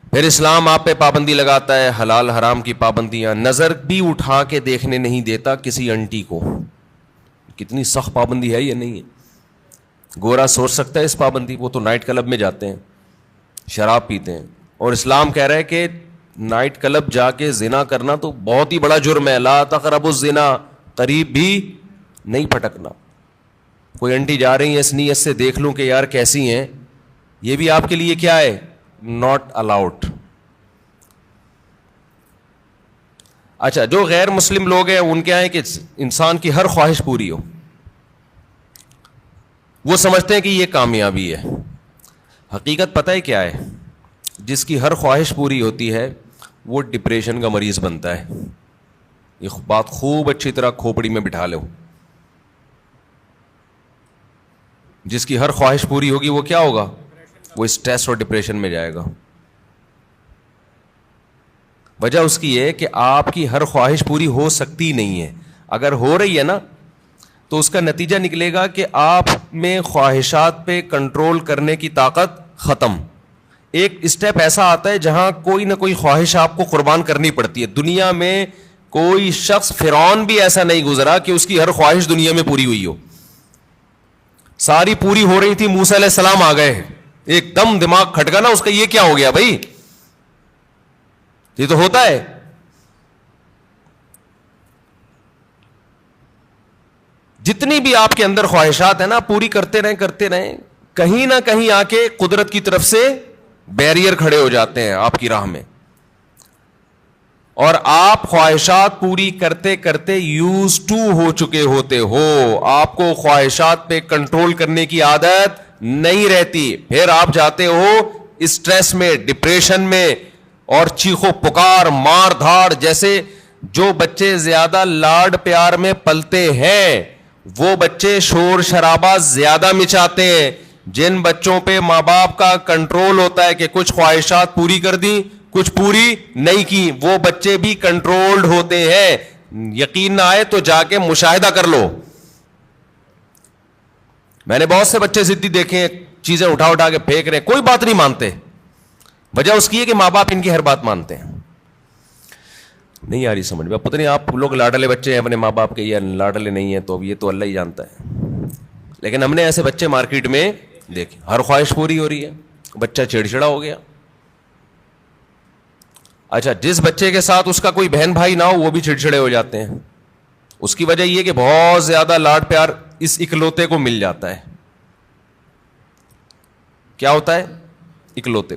پھر اسلام آپ پہ پابندی لگاتا ہے حلال حرام کی پابندیاں. نظر بھی اٹھا کے دیکھنے نہیں دیتا کسی انٹی کو. کتنی سخت پابندی ہے یہ نہیں ہے. گورا سوچ سکتا ہے اس پابندی, وہ تو نائٹ کلب میں جاتے ہیں, شراب پیتے ہیں, اور اسلام کہہ رہا ہے کہ نائٹ کلب جا کے زنا کرنا تو بہت ہی بڑا جرم ہے. لا تقربوا الزنا, قریب بھی نہیں پھٹکنا. کوئی انٹی جا رہی ہیں اس نیت سے دیکھ لوں کہ یار کیسی ہیں, یہ بھی آپ کے لیے کیا ہے؟ Not allowed. اچھا, جو غیر مسلم لوگ ہیں ان کیا ہے کہ انسان کی ہر خواہش پوری ہو. وہ سمجھتے ہیں کہ یہ کامیابی ہے. حقیقت پتہ ہے کیا ہے؟ جس کی ہر خواہش پوری ہوتی ہے وہ ڈپریشن کا مریض بنتا ہے. یہ بات خوب اچھی طرح کھوپڑی میں بٹھا لو. جس کی ہر خواہش پوری ہوگی وہ کیا ہوگا؟ وہ اسٹریس اور ڈپریشن میں جائے گا. وجہ اس کی ہے کہ آپ کی ہر خواہش پوری ہو سکتی نہیں ہے. اگر ہو رہی ہے نا تو اس کا نتیجہ نکلے گا کہ آپ میں خواہشات پہ کنٹرول کرنے کی طاقت ختم. ایک اسٹیپ ایسا آتا ہے جہاں کوئی نہ کوئی خواہش آپ کو قربان کرنی پڑتی ہے. دنیا میں کوئی شخص, فرعون بھی ایسا نہیں گزرا کہ اس کی ہر خواہش دنیا میں پوری ہوئی ہو. ساری پوری ہو رہی تھی, موسیٰ علیہ السلام آ گئے, ایک دم دماغ کھٹکا نا اس کا, یہ کیا ہو گیا بھائی؟ یہ تو ہوتا ہے. جتنی بھی آپ کے اندر خواہشات ہیں نا, پوری کرتے رہیں, کہیں نہ کہیں آ کے قدرت کی طرف سے بیریئر کھڑے ہو جاتے ہیں آپ کی راہ میں, اور آپ خواہشات پوری کرتے کرتے یوز ٹو ہو چکے ہوتے ہو. آپ کو خواہشات پہ کنٹرول کرنے کی عادت نہیں رہتی. پھر آپ جاتے ہو اسٹریس میں, ڈپریشن میں, اور چیخو پکار, مار دھاڑ. جیسے جو بچے زیادہ لاڈ پیار میں پلتے ہیں وہ بچے شور شرابہ زیادہ مچاتے ہیں. جن بچوں پہ ماں باپ کا کنٹرول ہوتا ہے کہ کچھ خواہشات پوری کر دی, کچھ پوری نہیں کی, وہ بچے بھی کنٹرولڈ ہوتے ہیں. یقین نہ آئے تو جا کے مشاہدہ کر لو. میں نے بہت سے بچے ضدی دیکھے ہیں, چیزیں اٹھا کے پھینک رہے ہیں, کوئی بات نہیں مانتے. وجہ اس کی ہے کہ ماں باپ ان کی ہر بات مانتے ہیں. نہیں آ رہی سمجھ میں؟ پتہ نہیں آپ لوگ لاڈلے بچے ہیں اپنے ماں باپ کے یا لاڈلے نہیں ہیں, تو یہ تو اللہ ہی جانتا ہے. لیکن ہم نے ایسے بچے مارکیٹ میں دیکھے, ہر خواہش پوری ہو رہی ہے, بچہ چڑچڑا ہو گیا. اچھا, جس بچے کے ساتھ اس کا کوئی بہن بھائی نہ ہو وہ بھی چڑچڑے ہو جاتے ہیں. اس کی وجہ یہ کہ بہت زیادہ لاڈ پیار اس اکلوتے کو مل جاتا ہے. کیا ہوتا ہے؟ اکلوتے.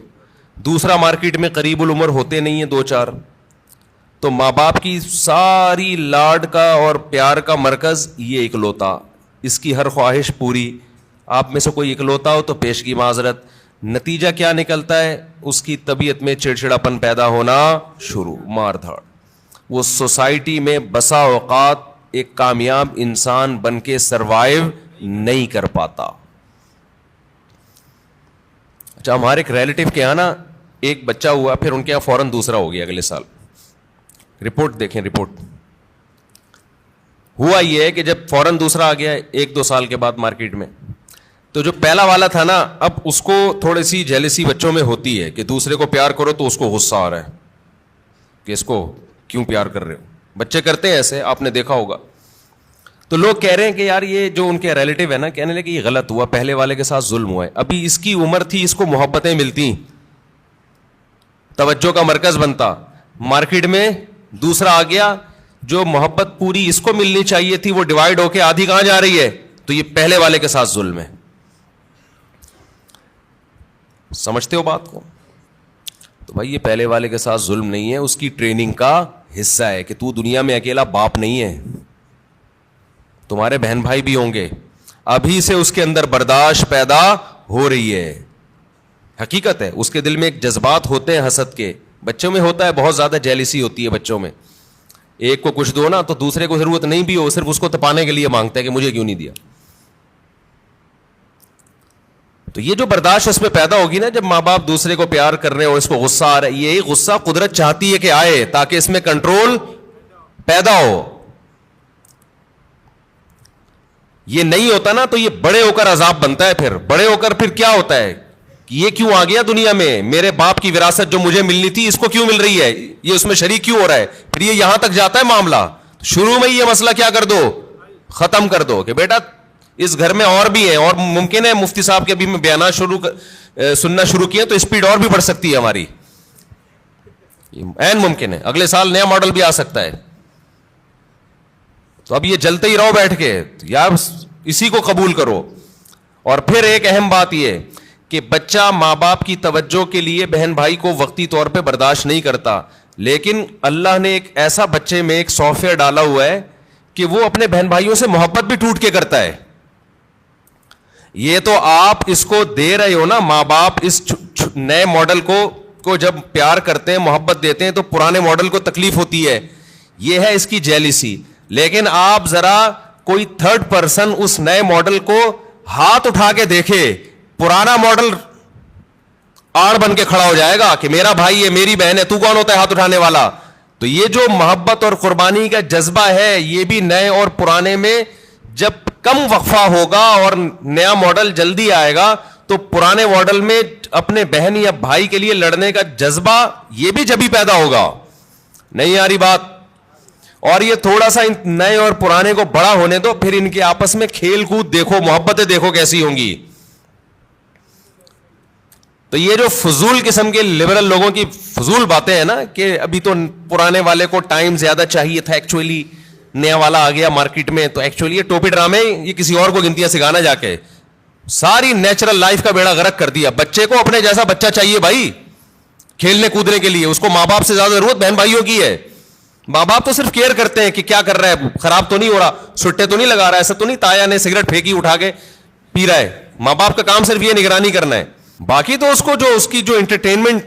دوسرا مارکیٹ میں قریب العمر ہوتے نہیں ہیں 2-4, تو ماں باپ کی ساری لاڈ کا اور پیار کا مرکز یہ اکلوتا, اس کی ہر خواہش پوری. آپ میں سے کوئی اکلوتا ہو تو پیش کی معذرت. نتیجہ کیا نکلتا ہے؟ اس کی طبیعت میں چڑچڑاپن پیدا ہونا شروع, مار دھاڑ. وہ سوسائٹی میں بسا اوقات ایک کامیاب انسان بن کے سروائیو نہیں کر پاتا. اچھا, ہمارے ایک ریلیٹیو کے یہاں نا ایک بچہ ہوا, پھر ان کے یہاں فوراً دوسرا ہو گیا اگلے سال. رپورٹ دیکھیں, رپورٹ. ہوا یہ ہے کہ جب فوراً دوسرا آ گیا 1-2 سال کے بعد مارکیٹ میں, تو جو پہلا والا تھا نا, اب اس کو تھوڑی سی جیلسی بچوں میں ہوتی ہے کہ دوسرے کو پیار کرو تو اس کو غصہ آ رہا ہے کہ اس کو کیوں پیار کر رہے ہو. بچے کرتے ہیں ایسے, آپ نے دیکھا ہوگا. تو لوگ کہہ رہے ہیں کہ یار یہ جو ان کے ریلیٹیو ہے نا, کہنے لگے کہ یہ غلط ہوا, پہلے والے کے ساتھ ظلم ہوا ہے. ابھی اس کی عمر تھی, اس کو محبتیں ملتی, توجہ کا مرکز بنتا. مارکیٹ میں دوسرا آ گیا, جو محبت پوری اس کو ملنی چاہیے تھی وہ ڈیوائڈ ہو کے آدھی کہاں جا رہی ہے؟ تو یہ پہلے والے کے ساتھ ظلم ہے. سمجھتے ہو بات کو؟ تو بھائی یہ پہلے والے کے ساتھ ظلم نہیں ہے, اس کی ٹریننگ کا حصہ ہے کہ تو دنیا میں اکیلا باپ نہیں ہے, تمہارے بہن بھائی بھی ہوں گے. ابھی سے اس کے اندر برداشت پیدا ہو رہی ہے. حقیقت ہے, اس کے دل میں ایک جذبات ہوتے ہیں حسد کے. بچوں میں ہوتا ہے, بہت زیادہ جیلسی ہوتی ہے بچوں میں. ایک کو کچھ دو نا تو دوسرے کو ضرورت نہیں بھی ہو, صرف اس کو تپانے کے لیے مانگتا ہے کہ مجھے کیوں نہیں دیا. تو یہ جو برداشت اس میں پیدا ہوگی نا, جب ماں باپ دوسرے کو پیار کر رہے ہیں اور اس کو غصہ آ رہا ہے, یہی غصہ قدرت چاہتی ہے کہ آئے تاکہ اس میں کنٹرول پیدا ہو. یہ نہیں ہوتا نا تو یہ بڑے ہو کر عذاب بنتا ہے. پھر بڑے ہو کر پھر کیا ہوتا ہے کہ یہ کیوں آ گیا دنیا میں, میرے باپ کی وراثت جو مجھے ملنی تھی اس کو کیوں مل رہی ہے, یہ اس میں شریک کیوں ہو رہا ہے. پھر یہ یہاں تک جاتا ہے معاملہ. شروع میں یہ مسئلہ کیا کر دو, ختم کر دو کہ بیٹا اس گھر میں اور بھی ہیں, اور ممکن ہے مفتی صاحب کے ابھی میں بیانات سننا شروع کیے تو اسپیڈ اور بھی بڑھ سکتی ہے ہماری, عین ممکن ہے. اگلے سال نیا ماڈل بھی آ سکتا ہے. تو اب یہ جلتے ہی رہو بیٹھ کے, یا اسی کو قبول کرو. اور پھر ایک اہم بات یہ کہ بچہ ماں باپ کی توجہ کے لیے بہن بھائی کو وقتی طور پہ برداشت نہیں کرتا, لیکن اللہ نے ایک ایسا بچے میں ایک سافٹ ویئر ڈالا ہوا ہے کہ وہ اپنے بہن بھائیوں سے محبت بھی ٹوٹ کے کرتا ہے. یہ تو آپ اس کو دے رہے ہو نا, ماں باپ اس نئے ماڈل کو جب پیار کرتے ہیں, محبت دیتے ہیں, تو پرانے ماڈل کو تکلیف ہوتی ہے. یہ ہے اس کی جیلسی. لیکن آپ ذرا کوئی تھرڈ پرسن اس نئے ماڈل کو ہاتھ اٹھا کے دیکھے, پرانا ماڈل آڑ بن کے کھڑا ہو جائے گا کہ میرا بھائی ہے, میری بہن ہے, تو کون ہوتا ہے ہاتھ اٹھانے والا. تو یہ جو محبت اور قربانی کا جذبہ ہے, یہ بھی نئے اور پرانے میں جب کم وقفہ ہوگا اور نیا ماڈل جلدی آئے گا, تو پرانے ماڈل میں اپنے بہن یا بھائی کے لیے لڑنے کا جذبہ یہ بھی جبھی پیدا ہوگا. نہیں آ رہی بات؟ اور یہ تھوڑا سا نئے اور پرانے کو بڑا ہونے دو, پھر ان کے آپس میں کھیل کود دیکھو, محبتیں دیکھو کیسی ہوں گی. تو یہ جو فضول قسم کے لبرل لوگوں کی فضول باتیں ہیں نا کہ ابھی تو پرانے والے کو ٹائم زیادہ چاہیے تھا, ایکچولی نیا والا آ گیا مارکیٹ میں, تو ایکچولی یہ ٹوپی ڈرامے یہ کسی اور کو گنتیاں سکھانا جا کے ساری نیچرل لائف کا بیڑا غرق کر دیا. بچے کو اپنے جیسا بچہ چاہیے بھائی کھیلنے کودنے کے لیے, اس کو ماں باپ سے زیادہ ضرورت بہن بھائیوں کی ہے. ماں باپ تو صرف کیئر کرتے ہیں کہ کیا کر رہا ہے, خراب تو نہیں ہو رہا, سٹے تو نہیں لگا رہا, ایسا تو نہیں تایا نے سگریٹ پھینکی اٹھا کے پی رہا ہے. ماں باپ کا کام صرف یہ نگرانی کرنا ہے. باقی تو اس کو جو اس کی جو انٹرٹینمنٹ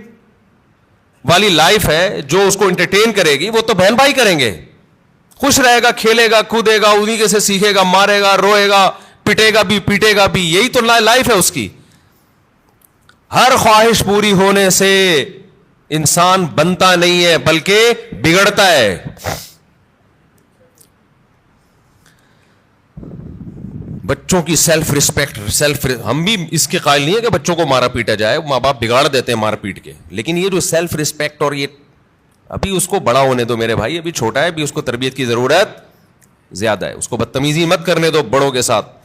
والی لائف ہے, جو اس کو انٹرٹین کرے گی, وہ تو بہن بھائی کریں گے. خوش رہے گا, کھیلے گا, کودے گا, انہیں کے سے سیکھے گا, مارے گا, روئے گا, پٹے گا بھی, پیٹے گا بھی. یہی تو لائف ہے اس کی. ہر خواہش پوری ہونے سے انسان بنتا نہیں ہے بلکہ بگڑتا ہے. بچوں کی سیلف ریسپیکٹ, ہم بھی اس کے قائل نہیں ہے کہ بچوں کو مارا پیٹا جائے, ماں باپ بگاڑ دیتے ہیں مار پیٹ کے, لیکن یہ جو سیلف ریسپیکٹ اور یہ ابھی اس کو بڑا ہونے دو میرے بھائی, ابھی چھوٹا ہے, ابھی اس کو تربیت کی ضرورت زیادہ ہے. اس کو بدتمیزی مت کرنے دو بڑوں کے ساتھ.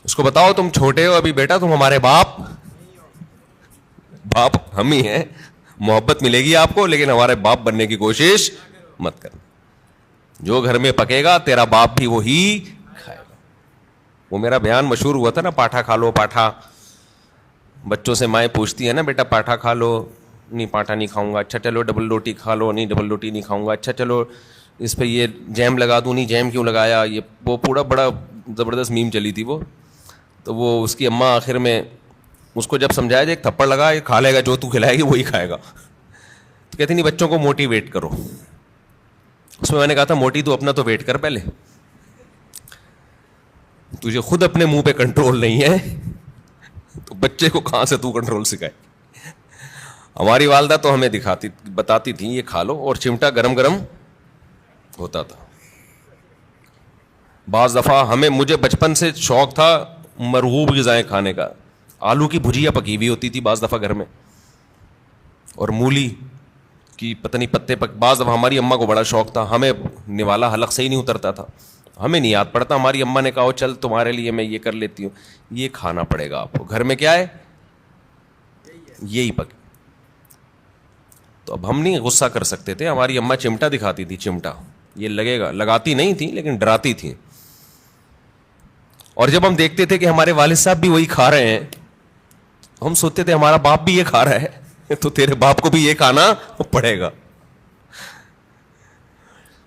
اس کو بتاؤ تم چھوٹے ہو ابھی بیٹا, تم ہمارے باپ باپ ہم ہی ہیں. محبت ملے گی آپ کو, لیکن ہمارے باپ بننے کی کوشش مت کرنا. جو گھر میں پکے گا تیرا باپ بھی وہی کھائے گا. وہ میرا بیان مشہور ہوا تھا نا, پاٹھا کھا لو پاٹھا. بچوں سے مائیں پوچھتی ہے نا, بیٹا پاٹھا کھا لو, نہیں پاٹھا نہیں کھاؤں گا. اچھا چلو ڈبل روٹی کھا لو, نہیں ڈبل روٹی نہیں کھاؤں گا. اچھا چلو اس پہ یہ جیم لگا دوں, نہیں جیم کیوں لگایا. یہ وہ پورا بڑا زبردست میم چلی تھی وہ. تو وہ اس کی اماں آخر میں اس کو جب سمجھایا جائے, ایک تھپڑ لگا, یہ کھا لے گا, جو تو کھلائے گی وہی کھائے گا. تو کہتی نہیں بچوں کو موٹیویٹ کرو. اس میں نے کہا تھا موٹی تو اپنا تو ویٹ کر پہلے, تجھے خود اپنے منہ پہ کنٹرول نہیں ہے تو بچے کو کہاں سے تو کنٹرول سکھائے. ہماری والدہ تو ہمیں بتاتی تھی یہ کھا لو, اور چمٹا گرم گرم ہوتا تھا. بعض دفعہ مجھے بچپن سے شوق تھا مرغوب غذائیں کھانے کا. آلو کی بھجیا پکی ہوئی ہوتی تھی بعض دفعہ گھر میں, اور مولی کی پتہ نہیں پتے بعض دفعہ ہماری اماں کو بڑا شوق تھا. ہمیں نوالا حلق سے ہی نہیں اترتا تھا, ہمیں نہیں یاد پڑتا. ہماری اماں نے کہا چل تمہارے لیے میں یہ کر لیتی ہوں, یہ کھانا پڑے گا آپ کو. گھر میں کیا ہے, یہی پک. تو اب ہم نہیں غصہ کر سکتے تھے. ہماری اماں چمٹا دکھاتی تھی, چمٹا یہ لگے گا, لگاتی نہیں تھی لیکن ڈراتی تھی. اور جب ہم دیکھتے تھے کہ ہمارے والد صاحب بھی وہی کھا رہے ہیں, ہم سوچتے تھے ہمارا باپ بھی یہ کھا رہا ہے تو تیرے باپ کو بھی یہ کھانا پڑے گا.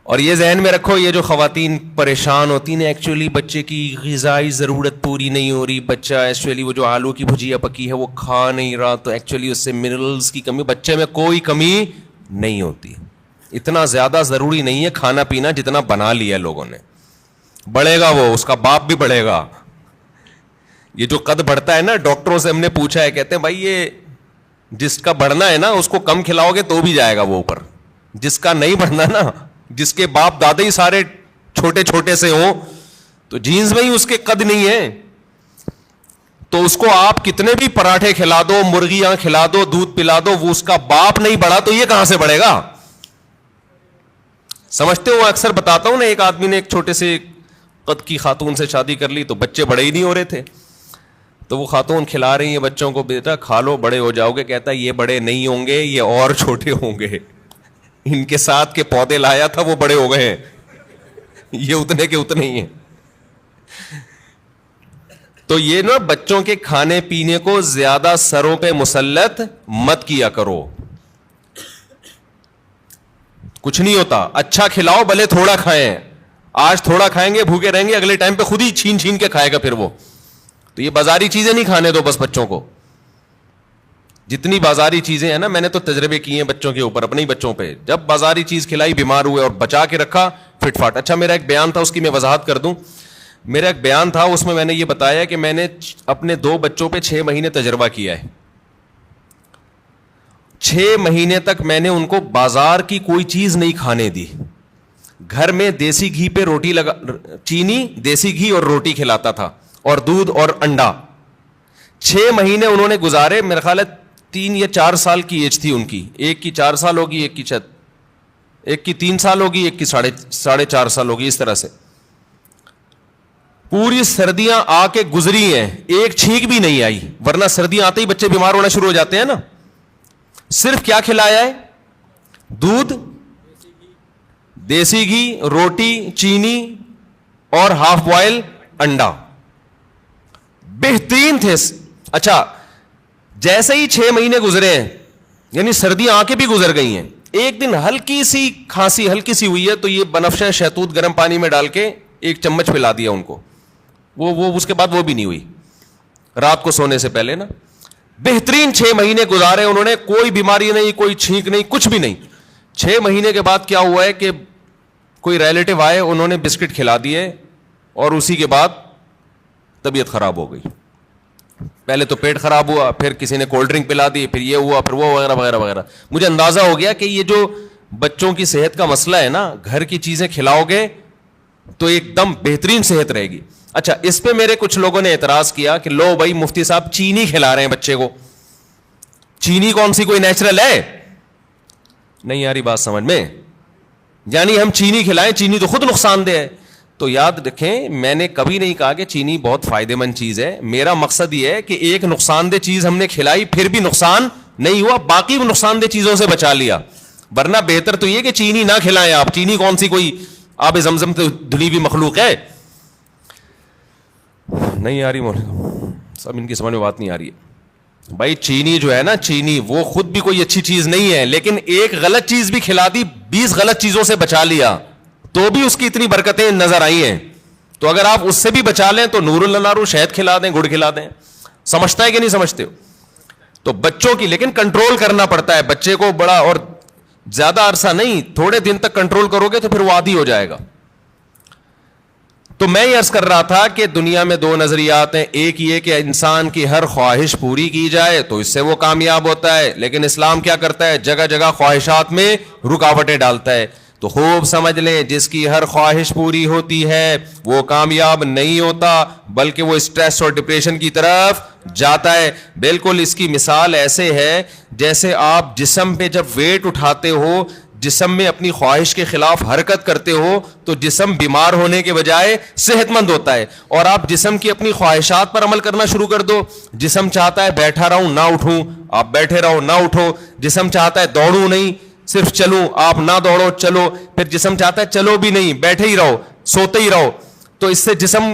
اور یہ ذہن میں رکھو, یہ جو خواتین پریشان ہوتی ہیں ایکچولی بچے کی غذائی ضرورت پوری نہیں ہو رہی. بچہ ایکچولی وہ جو آلو کی بھجیا پکی ہے وہ کھا نہیں رہا, تو ایکچولی اس سے منرلز کی کمی, بچے میں کوئی کمی نہیں ہوتی. اتنا زیادہ ضروری نہیں ہے کھانا پینا جتنا بنا لیا لوگوں نے. بڑھے گا وہ, اس کا باپ بھی بڑھے گا. یہ جو قد بڑھتا ہے نا, ڈاکٹروں سے ہم نے پوچھا ہے, کہتے ہیں بھائی یہ جس کا بڑھنا ہے نا اس کو کم کھلاؤ گے تو بھی جائے گا وہ اوپر. جس کا نہیں بڑھنا نا, جس کے باپ دادا ہی سارے چھوٹے چھوٹے سے ہوں تو جینز میں ہی اس کے قد نہیں ہے, تو اس کو آپ کتنے بھی پراٹھے کھلا دو, مرغیاں کھلا دو, دودھ پلا دو, وہ اس کا باپ نہیں بڑھا تو یہ کہاں سے بڑھے گا. سمجھتے ہو, اکثر بتاتا ہوں نا, ایک آدمی نے ایک چھوٹے سے قد کی خاتون سے شادی کر لی تو بچے بڑے ہی نہیں ہو رہے تھے. تو وہ خاتون کھلا رہی ہے بچوں کو, بیٹا کھا لو بڑے ہو جاؤ گے. کہتا ہے یہ بڑے نہیں ہوں گے, یہ اور چھوٹے ہوں گے. ان کے ساتھ کے پودے لایا تھا وہ بڑے ہو گئے ہیں, یہ اتنے کے اتنے ہی ہیں. تو یہ نا بچوں کے کھانے پینے کو زیادہ سروں پہ مسلط مت کیا کرو. کچھ نہیں ہوتا, اچھا کھلاؤ بھلے تھوڑا کھائیں. آج تھوڑا کھائیں گے بھوکے رہیں گے, اگلے ٹائم پہ خود ہی چھین چھین کے کھائے گا پھر وہ. تو یہ بازاری چیزیں نہیں کھانے دو بس بچوں کو. جتنی بازاری چیزیں ہیں نا, میں نے تو تجربے کیے ہیں بچوں کے اوپر, اپنے ہی بچوں پہ. جب بازاری چیز کھلائی بیمار ہوئے, اور بچا کے رکھا فٹ فاٹ. اچھا میرا ایک بیان تھا, اس کی میں وضاحت کر دوں. میرا ایک بیان تھا, اس میں میں نے یہ بتایا کہ میں نے اپنے 2 بچوں پہ 6 مہینے تجربہ کیا ہے. 6 مہینے تک میں نے ان کو بازار کی کوئی چیز نہیں کھانے دی. گھر میں دیسی گھی پہ روٹی چینی, دیسی گھی اور روٹی کھلاتا تھا, اور دودھ اور انڈا. 6 مہینے انہوں نے گزارے. میرا خیال ہے 3 یا 4 سال کی ایج تھی ان کی. ایک کی 4 سال ہوگی, ایک کی 3 سال ہوگی, ایک کی 4.5 سال ہوگی. اس طرح سے پوری سردیاں آ کے گزری ہیں, ایک چھینک بھی نہیں آئی. ورنہ سردیاں آتے ہی بچے بیمار ہونا شروع ہو جاتے ہیں نا. صرف کیا کھلایا ہے, دودھ, دیسی گھی, روٹی, چینی اور ہاف بوائل انڈا. بہترین تھے. اچھا جیسے ہی 6 مہینے گزرے ہیں, یعنی سردیاں آ کے بھی گزر گئی ہیں, ایک دن ہلکی سی کھانسی ہلکی سی ہوئی ہے تو یہ بنفشہ شہتوت گرم پانی میں ڈال کے 1 چمچ پلا دیا ان کو. وہ اس کے بعد وہ بھی نہیں ہوئی رات کو سونے سے پہلے نا. بہترین 6 مہینے گزارے انہوں نے, کوئی بیماری نہیں, کوئی چھینک نہیں, کچھ بھی نہیں. 6 مہینے کے بعد کیا ہوا ہے کہ کوئی ریلیٹو آئے, انہوں نے بسکٹ کھلا دیے, اور اسی کے بعد طبیعت خراب ہو گئی. پہلے تو پیٹ خراب ہوا, پھر کسی نے کولڈ ڈرنک پلا دی, پھر یہ ہوا, پھر وہ وغیرہ وغیرہ وغیرہ. مجھے اندازہ ہو گیا کہ یہ جو بچوں کی صحت کا مسئلہ ہے نا, گھر کی چیزیں کھلاؤ گے تو ایک دم بہترین صحت رہے گی. اچھا اس پہ میرے کچھ لوگوں نے اعتراض کیا کہ لو بھائی مفتی صاحب چینی کھلا رہے ہیں بچے کو. چینی کون سی کوئی نیچرل ہے؟ نہیں یاری بات سمجھ میں, یعنی ہم چینی کھلائیں, چینی تو خود نقصان دہ ہے. تو یاد رکھیں, میں نے کبھی نہیں کہا کہ چینی بہت فائدہ مند چیز ہے. میرا مقصد یہ ہے کہ ایک نقصان دہ چیز ہم نے کھلائی پھر بھی نقصان نہیں ہوا, باقی نقصان دہ چیزوں سے بچا لیا. ورنہ بہتر تو یہ کہ چینی نہ کھلائیں آپ. چینی کون سی کوئی آب زمزم تو دھلی ہوئی مخلوق ہے؟ نہیں آ رہی مولانا سب ان کی سمجھ میں بات نہیں آ رہی ہے. بھائی چینی جو ہے نا, چینی وہ خود بھی کوئی اچھی چیز نہیں ہے, لیکن ایک غلط چیز بھی کھلا دی, 20 غلط چیزوں سے بچا لیا, تو بھی اس کی اتنی برکتیں نظر آئی ہیں. تو اگر آپ اس سے بھی بچا لیں تو نور اللہ نارو, شہد کھلا دیں, گڑ کھلا دیں. سمجھتا ہے کہ نہیں سمجھتے ہو؟ تو بچوں کی لیکن کنٹرول کرنا پڑتا ہے. بچے کو بڑا اور زیادہ عرصہ نہیں, تھوڑے دن تک کنٹرول کرو گے تو پھر وہ عادی ہو جائے گا. تو میں یہ عرض کر رہا تھا کہ دنیا میں 2 نظریات ہیں. ایک یہ کہ انسان کی ہر خواہش پوری کی جائے تو اس سے وہ کامیاب ہوتا ہے, لیکن اسلام کیا کرتا ہے, جگہ جگہ خواہشات میں رکاوٹیں ڈالتا ہے. تو خوب سمجھ لیں, جس کی ہر خواہش پوری ہوتی ہے وہ کامیاب نہیں ہوتا, بلکہ وہ اسٹریس اور ڈپریشن کی طرف جاتا ہے. بالکل اس کی مثال ایسے ہے جیسے آپ جسم پہ جب ویٹ اٹھاتے ہو, جسم میں اپنی خواہش کے خلاف حرکت کرتے ہو تو جسم بیمار ہونے کے بجائے صحت مند ہوتا ہے. اور آپ جسم کی اپنی خواہشات پر عمل کرنا شروع کر دو, جسم چاہتا ہے بیٹھا رہوں نہ اٹھوں, آپ بیٹھے رہو نہ اٹھو. جسم چاہتا ہے دوڑوں نہیں, صرف چلوں, آپ نہ دوڑو چلو. پھر جسم چاہتا ہے چلو بھی نہیں, بیٹھے ہی رہو, سوتے ہی رہو. تو اس سے جسم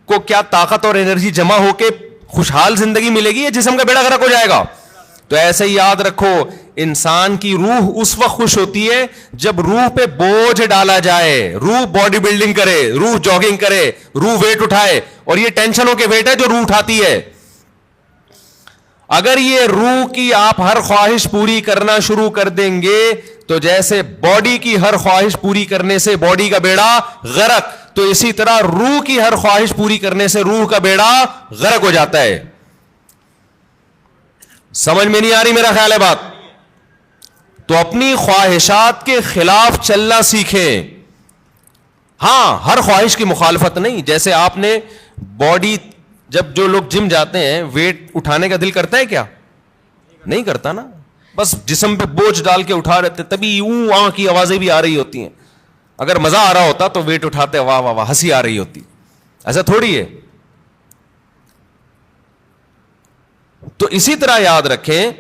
کو کیا طاقت اور انرجی جمع ہو کے خوشحال زندگی ملے گی, یا جسم کا بیڑا غرق ہو جائے گا؟ تو ایسے ہی یاد رکھو, انسان کی روح اس وقت خوش ہوتی ہے جب روح پہ بوجھ ڈالا جائے, روح باڈی بلڈنگ کرے, روح جاگنگ کرے, روح ویٹ اٹھائے. اور یہ ٹینشنوں کے ویٹ ہے جو روح اٹھاتی ہے. اگر یہ روح کی آپ ہر خواہش پوری کرنا شروع کر دیں گے تو جیسے باڈی کی ہر خواہش پوری کرنے سے باڈی کا بیڑا غرق, تو اسی طرح روح کی ہر خواہش پوری کرنے سے روح کا بیڑا غرق ہو جاتا ہے. سمجھ میں نہیں آ رہی میرا خیال ہے بات؟ تو اپنی خواہشات کے خلاف چلنا سیکھیں. ہاں, ہر خواہش کی مخالفت نہیں. جیسے آپ نے باڈی, جب جو لوگ جم جاتے ہیں ویٹ اٹھانے کا دل کرتا ہے کیا؟ نہیں کرتا نا, بس جسم پہ بوجھ ڈال کے اٹھا رہتے, تبھی اوں آں کی آوازیں بھی آ رہی ہوتی ہیں. اگر مزہ آ رہا ہوتا تو ویٹ اٹھاتے واہ واہ واہ ہنسی آ رہی ہوتی. ایسا تھوڑی ہے. تو اسی طرح یاد رکھیں,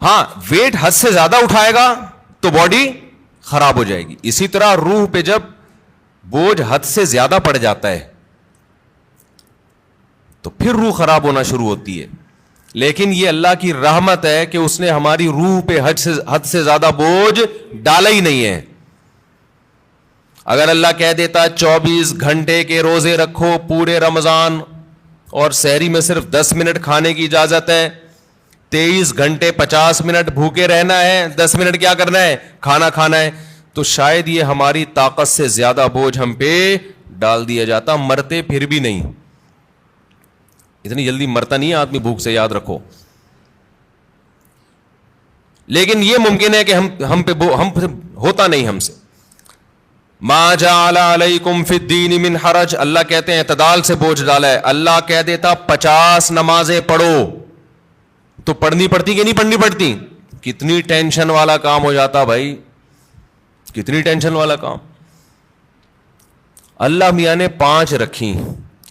ہاں ویٹ حد سے زیادہ اٹھائے گا تو باڈی خراب ہو جائے گی. اسی طرح روح پہ جب بوجھ حد سے زیادہ پڑ جاتا ہے تو پھر روح خراب ہونا شروع ہوتی ہے. لیکن یہ اللہ کی رحمت ہے کہ اس نے ہماری روح پہ حد سے زیادہ بوجھ ڈالا ہی نہیں ہے. اگر اللہ کہہ دیتا 24 گھنٹے کے روزے رکھو پورے رمضان, اور سحری میں صرف 10 منٹ کھانے کی اجازت ہے, 23 گھنٹے 50 منٹ بھوکے رہنا ہے, 10 منٹ کیا کرنا ہے, کھانا کھانا ہے, تو شاید یہ ہماری طاقت سے زیادہ بوجھ ہم پہ ڈال دیا جاتا. مرتے پھر بھی نہیں, اتنی جلدی مرتا نہیں ہے آدمی بھوک سے, یاد رکھو. لیکن یہ ممکن ہے کہ ہم پہ ہوتا نہیں ہم سے. ما جعل علیکم فی الدین من حرج, اللہ کہتے ہیں اعتدال سے بوجھ ڈالا ہے. اللہ کہہ دیتا 50 نمازیں پڑھو تو پڑھنی پڑتی کہ نہیں پڑھنی پڑتی؟ کتنی ٹینشن والا کام ہو جاتا بھائی, کتنی ٹینشن والا کام. اللہ میاں نے 5 رکھی,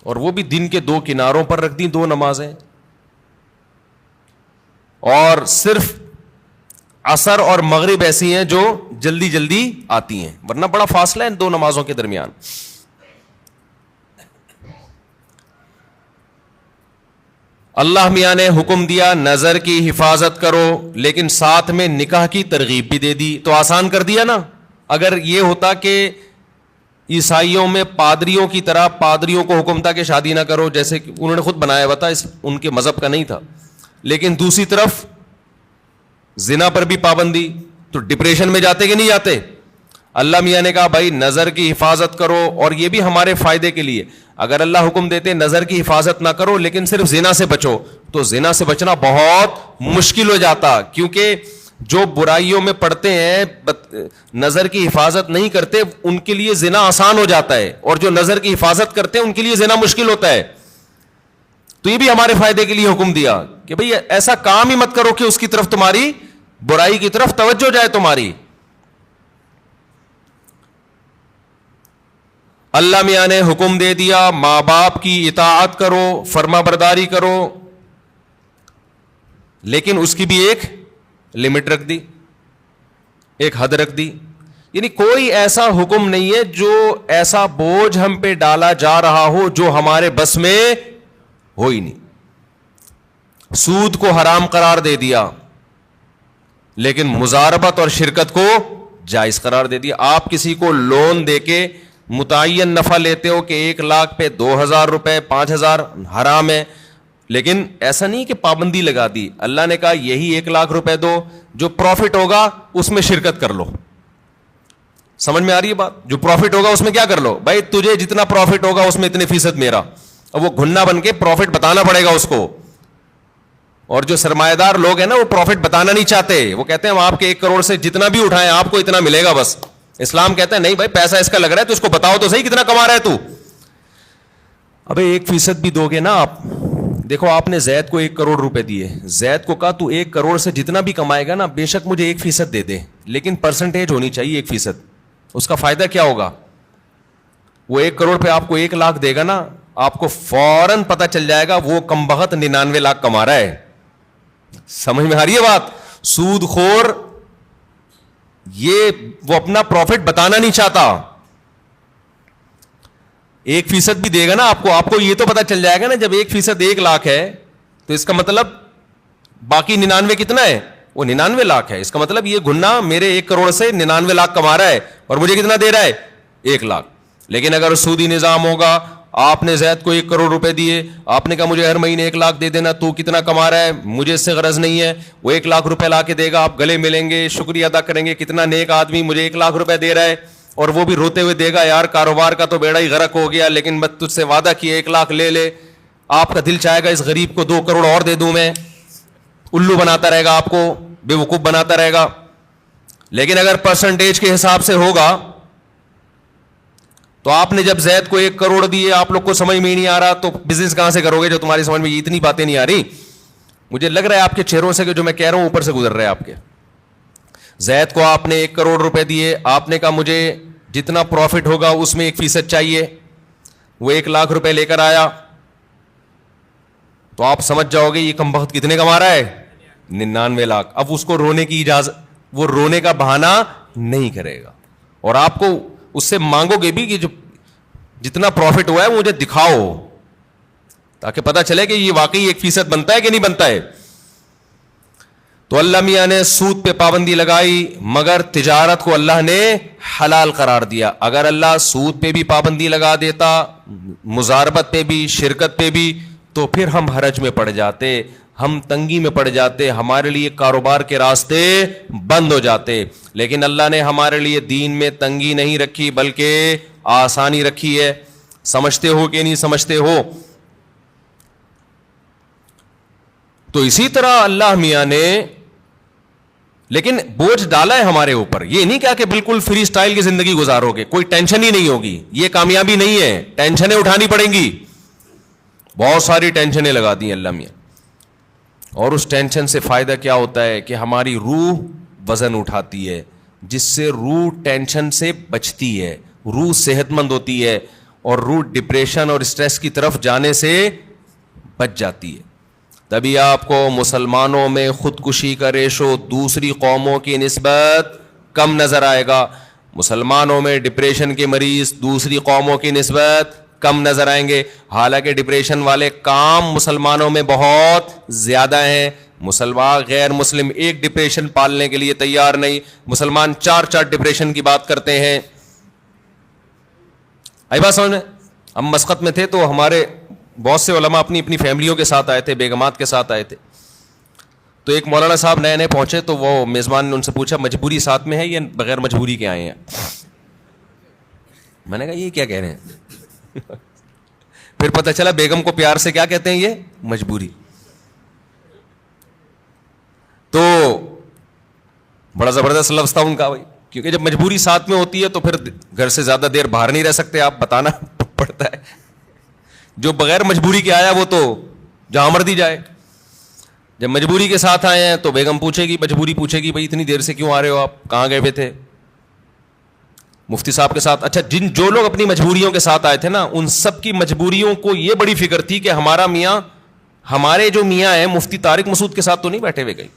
اور وہ بھی دن کے 2 کناروں پر رکھ دی 2 نمازیں, اور صرف عصر اور مغرب ایسی ہیں جو جلدی جلدی آتی ہیں, ورنہ بڑا فاصلہ ہے ان 2 نمازوں کے درمیان. اللہ میاں نے حکم دیا نظر کی حفاظت کرو, لیکن ساتھ میں نکاح کی ترغیب بھی دے دی, تو آسان کر دیا نا. اگر یہ ہوتا کہ عیسائیوں میں پادریوں کی طرح پادریوں کو حکم تھا کہ شادی نہ کرو, جیسے کہ انہوں نے خود بنایا ہوا تھا, ان کے مذہب کا نہیں تھا, لیکن دوسری طرف زنا پر بھی پابندی, تو ڈپریشن میں جاتے کہ نہیں جاتے؟ اللہ میاں نے کہا بھائی نظر کی حفاظت کرو, اور یہ بھی ہمارے فائدے کے لیے. اگر اللہ حکم دیتے نظر کی حفاظت نہ کرو لیکن صرف زنا سے بچو, تو زنا سے بچنا بہت مشکل ہو جاتا, کیونکہ جو برائیوں میں پڑتے ہیں نظر کی حفاظت نہیں کرتے ان کے لیے زنا آسان ہو جاتا ہے, اور جو نظر کی حفاظت کرتے ہیں ان کے لیے زنا مشکل ہوتا ہے. تو یہ بھی ہمارے فائدے کے لیے حکم دیا کہ بھئی ایسا کام ہی مت کرو کہ اس کی طرف تمہاری برائی کی طرف توجہ جائے تمہاری. اللہ میاں نے حکم دے دیا ماں باپ کی اطاعت کرو, فرما برداری کرو, لیکن اس کی بھی ایک لمٹ رکھ دی, ایک حد رکھ دی. یعنی کوئی ایسا حکم نہیں ہے جو ایسا بوجھ ہم پہ ڈالا جا رہا ہو جو ہمارے بس میں ہو ہی نہیں. سود کو حرام قرار دے دیا, لیکن مزاربت اور شرکت کو جائز قرار دے دیا. آپ کسی کو لون دے کے متعین نفع لیتے ہو کہ 1 لاکھ پہ 2,000 روپے 5,000 حرام ہے, لیکن ایسا نہیں کہ پابندی لگا دی. اللہ نے کہا یہی 1 لاکھ روپے دو, جو پروفٹ ہوگا اس میں شرکت کر لو. سمجھ میں آ رہی ہے بات؟ جو پروفٹ ہوگا اس میں کیا کر لو بھائی, تجھے جتنا پروفٹ ہوگا اس میں اتنے فیصد میرا. اب وہ گھننا بن کے پروفٹ بتانا پڑے گا اس کو. اور جو سرمایہ دار لوگ ہیں نا, وہ پروفٹ بتانا نہیں چاہتے. وہ کہتے ہیں ہم آپ کے 1 کروڑ سے جتنا بھی اٹھائیں آپ کو اتنا ملے گا بس. اسلام کہتا ہے نہیں بھائی, پیسہ اس کا لگ رہا ہے تو اس کو بتاؤ تو صحیح کتنا کما رہا ہے تو. ابے 1% بھی دو گے نا آپ. دیکھو آپ نے زید کو 1 کروڑ روپے دیے, زید کو کہا تو 1 کروڑ سے جتنا بھی کمائے گا نا بے شک مجھے 1% دے دے, لیکن پرسنٹیج ہونی چاہیے 1%. اس کا فائدہ کیا ہوگا؟ وہ 1 کروڑ پہ آپ کو 1 لاکھ دے گا نا, آپ کو فوراً پتہ چل جائے گا وہ کم بخت 99 لاکھ کما رہا ہے. سمجھ میں آ رہی ہے بات؟ سود خور یہ وہ اپنا پروفٹ بتانا نہیں چاہتا. 1% بھی دے گا نا آپ کو یہ تو پتا چل جائے گا نا, جب 1% 1 لاکھ ہے تو اس کا مطلب باقی 99 کتنا ہے؟ وہ 99 لاکھ ہے. اس کا مطلب یہ گھنا میرے 1 کروڑ سے 99 لاکھ کما رہا ہے اور مجھے کتنا دے رہا ہے؟ 1 لاکھ. لیکن اگر سودی نظام ہوگا, آپ نے زید کو 1 کروڑ روپے دیے, آپ نے کہا مجھے ہر مہینے 1 لاکھ دے دینا, تو کتنا کما رہا ہے مجھے اس سے غرض نہیں ہے. وہ 1 لاکھ روپے لا کے دے گا, آپ گلے ملیں گے, شکریہ ادا کریں گے, کتنا نیک آدمی مجھے 1 لاکھ روپے دے رہا ہے. اور وہ بھی روتے ہوئے دے گا, یار کاروبار کا تو بیڑا ہی غرق ہو گیا, لیکن میں تجھ سے وعدہ کیا 1 لاکھ لے لے. آپ کا دل چاہے گا اس غریب کو 2 کروڑ اور دے دوں میں. الو بناتا رہے گا, آپ کو بے وقوف بناتا رہے گا. لیکن اگر پرسنٹیج کے حساب سے ہوگا تو آپ نے جب زید کو 1 کروڑ دیے, آپ لوگ کو سمجھ میں ہی نہیں آ رہا, تو بزنس کہاں سے کرو گے جو تمہاری سمجھ میں اتنی باتیں نہیں آ رہی. مجھے لگ رہا ہے آپ کے چہروں سے کہ جو میں کہہ رہا ہوں اوپر سے گزر رہا ہے آپ کے. زید کو آپ نے 1 کروڑ روپے دیے, آپ نے کہا مجھے جتنا پروفٹ ہوگا اس میں 1% چاہیے. وہ 1 لاکھ روپے لے کر آیا, تو آپ سمجھ جاؤ گے یہ کم بخت کتنے کما رہا ہے؟ 99 لاکھ. اب اس کو رونے کی اجازت, وہ رونے کا بہانہ نہیں کرے گا, اور آپ کو اس سے مانگو گے بھی کہ جو جتنا پروفٹ ہوا ہے مجھے دکھاؤ, تاکہ پتا چلے کہ یہ واقعی 1% بنتا ہے کہ نہیں بنتا ہے. تو اللہ میاں نے سود پہ پابندی لگائی, مگر تجارت کو اللہ نے حلال قرار دیا. اگر اللہ سود پہ بھی پابندی لگا دیتا, مزاربت پہ بھی, شرکت پہ بھی, تو پھر ہم حرج میں پڑ جاتے, ہم تنگی میں پڑ جاتے, ہمارے لیے کاروبار کے راستے بند ہو جاتے. لیکن اللہ نے ہمارے لیے دین میں تنگی نہیں رکھی بلکہ آسانی رکھی ہے. سمجھتے ہو کہ نہیں سمجھتے ہو؟ تو اسی طرح اللہ میاں نے لیکن بوجھ ڈالا ہے ہمارے اوپر. یہ نہیں کہا کہ بالکل فری سٹائل کی زندگی گزارو گے, کوئی ٹینشن ہی نہیں ہوگی. یہ کامیابی نہیں ہے, ٹینشنیں اٹھانی پڑیں گی. بہت ساری ٹینشنیں لگا دی اللہ میاں, اور اس ٹینشن سے فائدہ کیا ہوتا ہے کہ ہماری روح وزن اٹھاتی ہے, جس سے روح ٹینشن سے بچتی ہے, روح صحت مند ہوتی ہے, اور روح ڈپریشن اور اسٹریس کی طرف جانے سے بچ جاتی ہے. تبھی آپ کو مسلمانوں میں خودکشی کا ریشو دوسری قوموں کی نسبت کم نظر آئے گا. مسلمانوں میں ڈپریشن کے مریض دوسری قوموں کی نسبت کم نظر آئیں گے, حالانکہ ڈپریشن والے کام مسلمانوں میں بہت زیادہ ہیں. مسلمان غیر مسلم ایک ڈپریشن پالنے کے لیے تیار نہیں, مسلمان 4 ڈپریشن کی بات کرتے ہیں. آئی بات سمجھ میں؟ ہم مسقط میں تھے تو ہمارے بہت سے علماء اپنی اپنی فیملیوں کے ساتھ آئے تھے, بیگمات کے ساتھ آئے تھے. تو ایک مولانا صاحب نئے نئے پہنچے, تو وہ میزبان نے ان سے پوچھا مجبوری ساتھ میں ہے یا بغیر مجبوری کے آئے ہیں؟ میں نے کہا یہ کیا کہہ رہے ہیں؟ پھر پتہ چلا بیگم کو پیار سے کیا کہتے ہیں, یہ مجبوری. تو بڑا زبردست لفظ تھا ان کا بھائی, کیونکہ جب مجبوری ساتھ میں ہوتی ہے تو پھر گھر سے زیادہ دیر باہر نہیں رہ سکتے, آپ بتانا پڑتا ہے. جو بغیر مجبوری کے آیا وہ تو جہاں مرضی جائے. جب مجبوری کے ساتھ آئے ہیں تو بیگم پوچھے گی, مجبوری پوچھے گی بھائی اتنی دیر سے کیوں آ رہے ہو, آپ کہاں گئے ہوئے تھے؟ مفتی صاحب کے ساتھ. اچھا, جو لوگ اپنی مجبوریوں کے ساتھ آئے تھے نا, ان سب کی مجبوریوں کو یہ بڑی فکر تھی کہ ہمارا میاں ہمارے جو میاں ہیں مفتی طارق مسعود کے ساتھ تو نہیں بیٹھے ہوئے کہیں,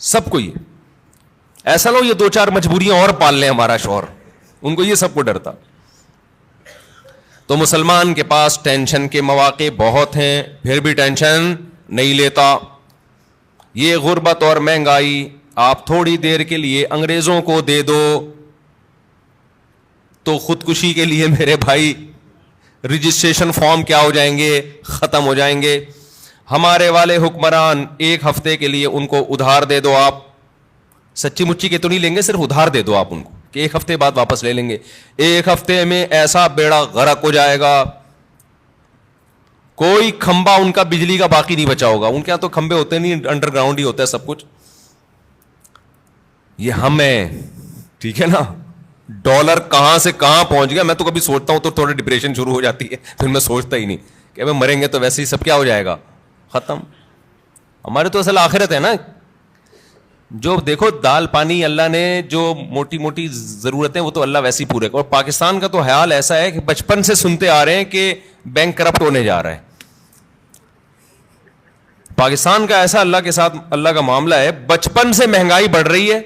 سب کو یہ ایسا نہ ہو یہ 2-4 مجبوریاں اور پال لیں ہمارا شوہر, ان کو یہ سب کو ڈرتا. تو مسلمان کے پاس ٹینشن کے مواقع بہت ہیں, پھر بھی ٹینشن نہیں لیتا. یہ غربت اور مہنگائی آپ تھوڑی دیر کے لیے انگریزوں کو دے دو تو خودکشی کے لیے میرے بھائی رجسٹریشن فارم کیا ہو جائیں گے, ختم ہو جائیں گے. ہمارے والے حکمران 1 ہفتے کے لیے ان کو ادھار دے دو, آپ سچی مچی کے تو نہیں لیں گے, صرف ادھار دے دو آپ ان کو کہ 1 ہفتے بعد واپس لے لیں گے. 1 ہفتے میں ایسا بیڑا غرق ہو جائے گا, کوئی کھمبا ان کا بجلی کا باقی نہیں بچا ہوگا. ان کے یہاں تو کھمبے ہوتے نہیں, انڈر گراؤنڈ ہی ہوتا ہے سب کچھ. یہ ہم ہیں, ٹھیک ہے نا. ڈالر کہاں سے کہاں پہنچ گیا, میں تو کبھی سوچتا ہوں تو تھوڑی ڈپریشن شروع ہو جاتی ہے, پھر میں سوچتا ہی نہیں کہ ہمیں مریں گے تو ویسے ہی سب کیا ہو جائے گا, ختم. ہمارے تو اصل آخرت ہے نا. جو دیکھو دال پانی اللہ نے جو موٹی موٹی ضرورتیں وہ تو اللہ ویسی پورے کا. اور پاکستان کا تو حال ایسا ہے کہ بچپن سے سنتے آ رہے ہیں کہ بینک کرپٹ ہونے جا رہا ہے. پاکستان کا ایسا اللہ کے ساتھ اللہ کا معاملہ ہے, بچپن سے مہنگائی بڑھ رہی ہے.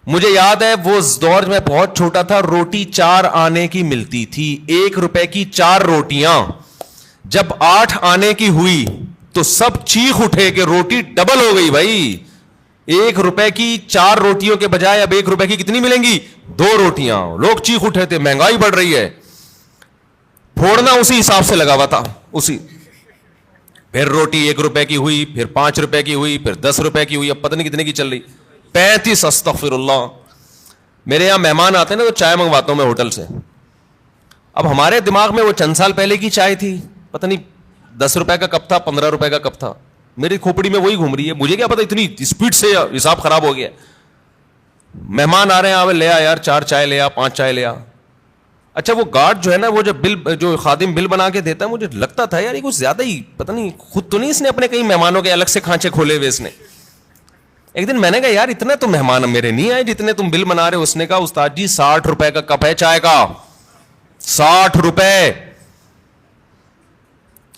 مجھے یاد ہے وہ دور میں بہت چھوٹا تھا, روٹی 4 آنے کی ملتی تھی, 1 روپے کی 4 روٹیاں. جب 8 آنے کی ہوئی تو سب چیخ اٹھے کہ روٹی ڈبل ہو گئی بھائی. 1 روپے کی 4 روٹیوں کے بجائے اب 1 روپے کی کتنی ملیں گی, 2 روٹیاں. لوگ چیخ اٹھے تھے مہنگائی بڑھ رہی ہے. پھوڑنا اسی حساب سے لگا ہوا تھا, اسی. پھر روٹی 1 روپے کی ہوئی, پھر 5 روپے کی ہوئی, پھر 10 روپے کی ہوئی, اب پتہ نہیں کتنے کی چل رہی, 35. استغفر اللہ. میرے یہاں مہمان آتے ہیں نا تو چائے منگواتا ہوں میں ہوٹل سے. اب ہمارے دماغ میں وہ چند سال پہلے کی چائے تھی, پتہ نہیں 10 روپے کا کپ تھا, 15 روپے کا کپ تھا. میری کھوپڑی میں وہی گھوم رہی ہے, مجھے کیا پتا اتنی اسپیڈ سے حساب خراب ہو گیا. مہمان آ رہے ہیں, آوے لے آ یار 4 چائے لے آ, 5 چائے لے آ. اچھا وہ گارڈ جو ہے نا, وہ جو خادم بل بنا کے دیتا ہے, مجھے لگتا تھا یار یہ کچھ زیادہ ہی, پتہ نہیں خود تو نہیں اس نے اپنے کئی مہمانوں کے الگ سے کھانچے کھولے ہوئے اس نے. ایک دن میں نے کہا یار اتنے تو مہمان میرے نہیں آئے جتنے تم بل بنا رہے ہو. اس نے کہا استاد جی 60 روپے کا کپ ہے چائے کا, 60 روپے.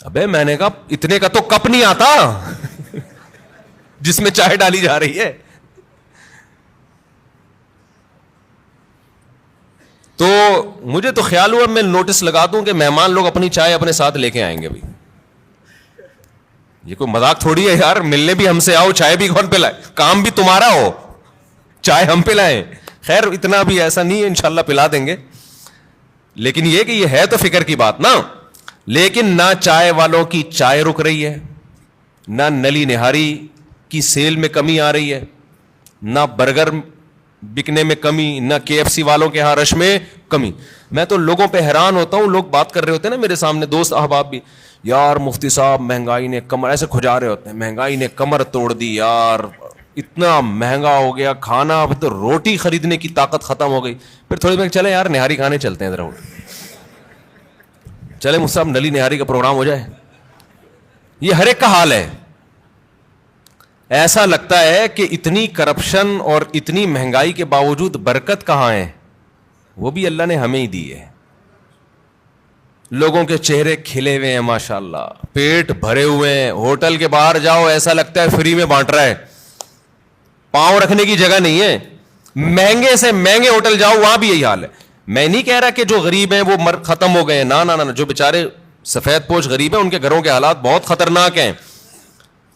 ابے میں نے کہا اتنے کا تو کپ نہیں آتا جس میں چائے ڈالی جا رہی ہے. تو مجھے تو خیال ہوا میں نوٹس لگا دوں کہ مہمان لوگ اپنی چائے اپنے ساتھ لے کے آئیں گے. بھائی یہ کوئی مذاق تھوڑی ہے یار, ملنے بھی ہم سے آؤ, چائے بھی کون پلائے, کام بھی تمہارا ہو, چائے ہم پلائیں. خیر اتنا بھی ایسا نہیں ہے, انشاءاللہ پلا دیں گے. لیکن یہ کہ یہ ہے تو فکر کی بات نا. لیکن نہ چائے والوں کی چائے رک رہی ہے, نہ نلی نہاری کی سیل میں کمی آ رہی ہے, نہ برگر بکنے میں کمی, نہ KFC والوں کے ہاں رش میں کمی. میں تو لوگوں پہ حیران ہوتا ہوں, لوگ بات کر رہے ہوتے ہیں نا میرے سامنے, دوست احباب بھی, یار مفتی صاحب مہنگائی نے کمر, ایسے کھجا رہے ہوتے ہیں, مہنگائی نے کمر توڑ دی یار, اتنا مہنگا ہو گیا کھانا, اب تو روٹی خریدنے کی طاقت ختم ہو گئی. پھر تھوڑی دیر چلے یار نہاری کھانے چلتے ہیں ذرا, چلے مجھ سے نلی نہاری کا پروگرام ہو جائے. یہ ہر ایک کا حال ہے. ایسا لگتا ہے کہ اتنی کرپشن اور اتنی مہنگائی کے باوجود برکت کہاں ہے, وہ بھی اللہ نے ہمیں ہی دی ہے. لوگوں کے چہرے کھلے ہوئے ہیں ماشاءاللہ, پیٹ بھرے ہوئے ہیں. ہوٹل کے باہر جاؤ ایسا لگتا ہے فری میں بانٹ رہا ہے, پاؤں رکھنے کی جگہ نہیں ہے. مہنگے سے مہنگے ہوٹل جاؤ وہاں بھی یہی حال ہے. میں نہیں کہہ رہا کہ جو غریب ہیں وہ ختم ہو گئے ہیں, نہ نہ, جو بیچارے سفید پوش غریب ہیں ان کے گھروں کے حالات بہت خطرناک ہیں.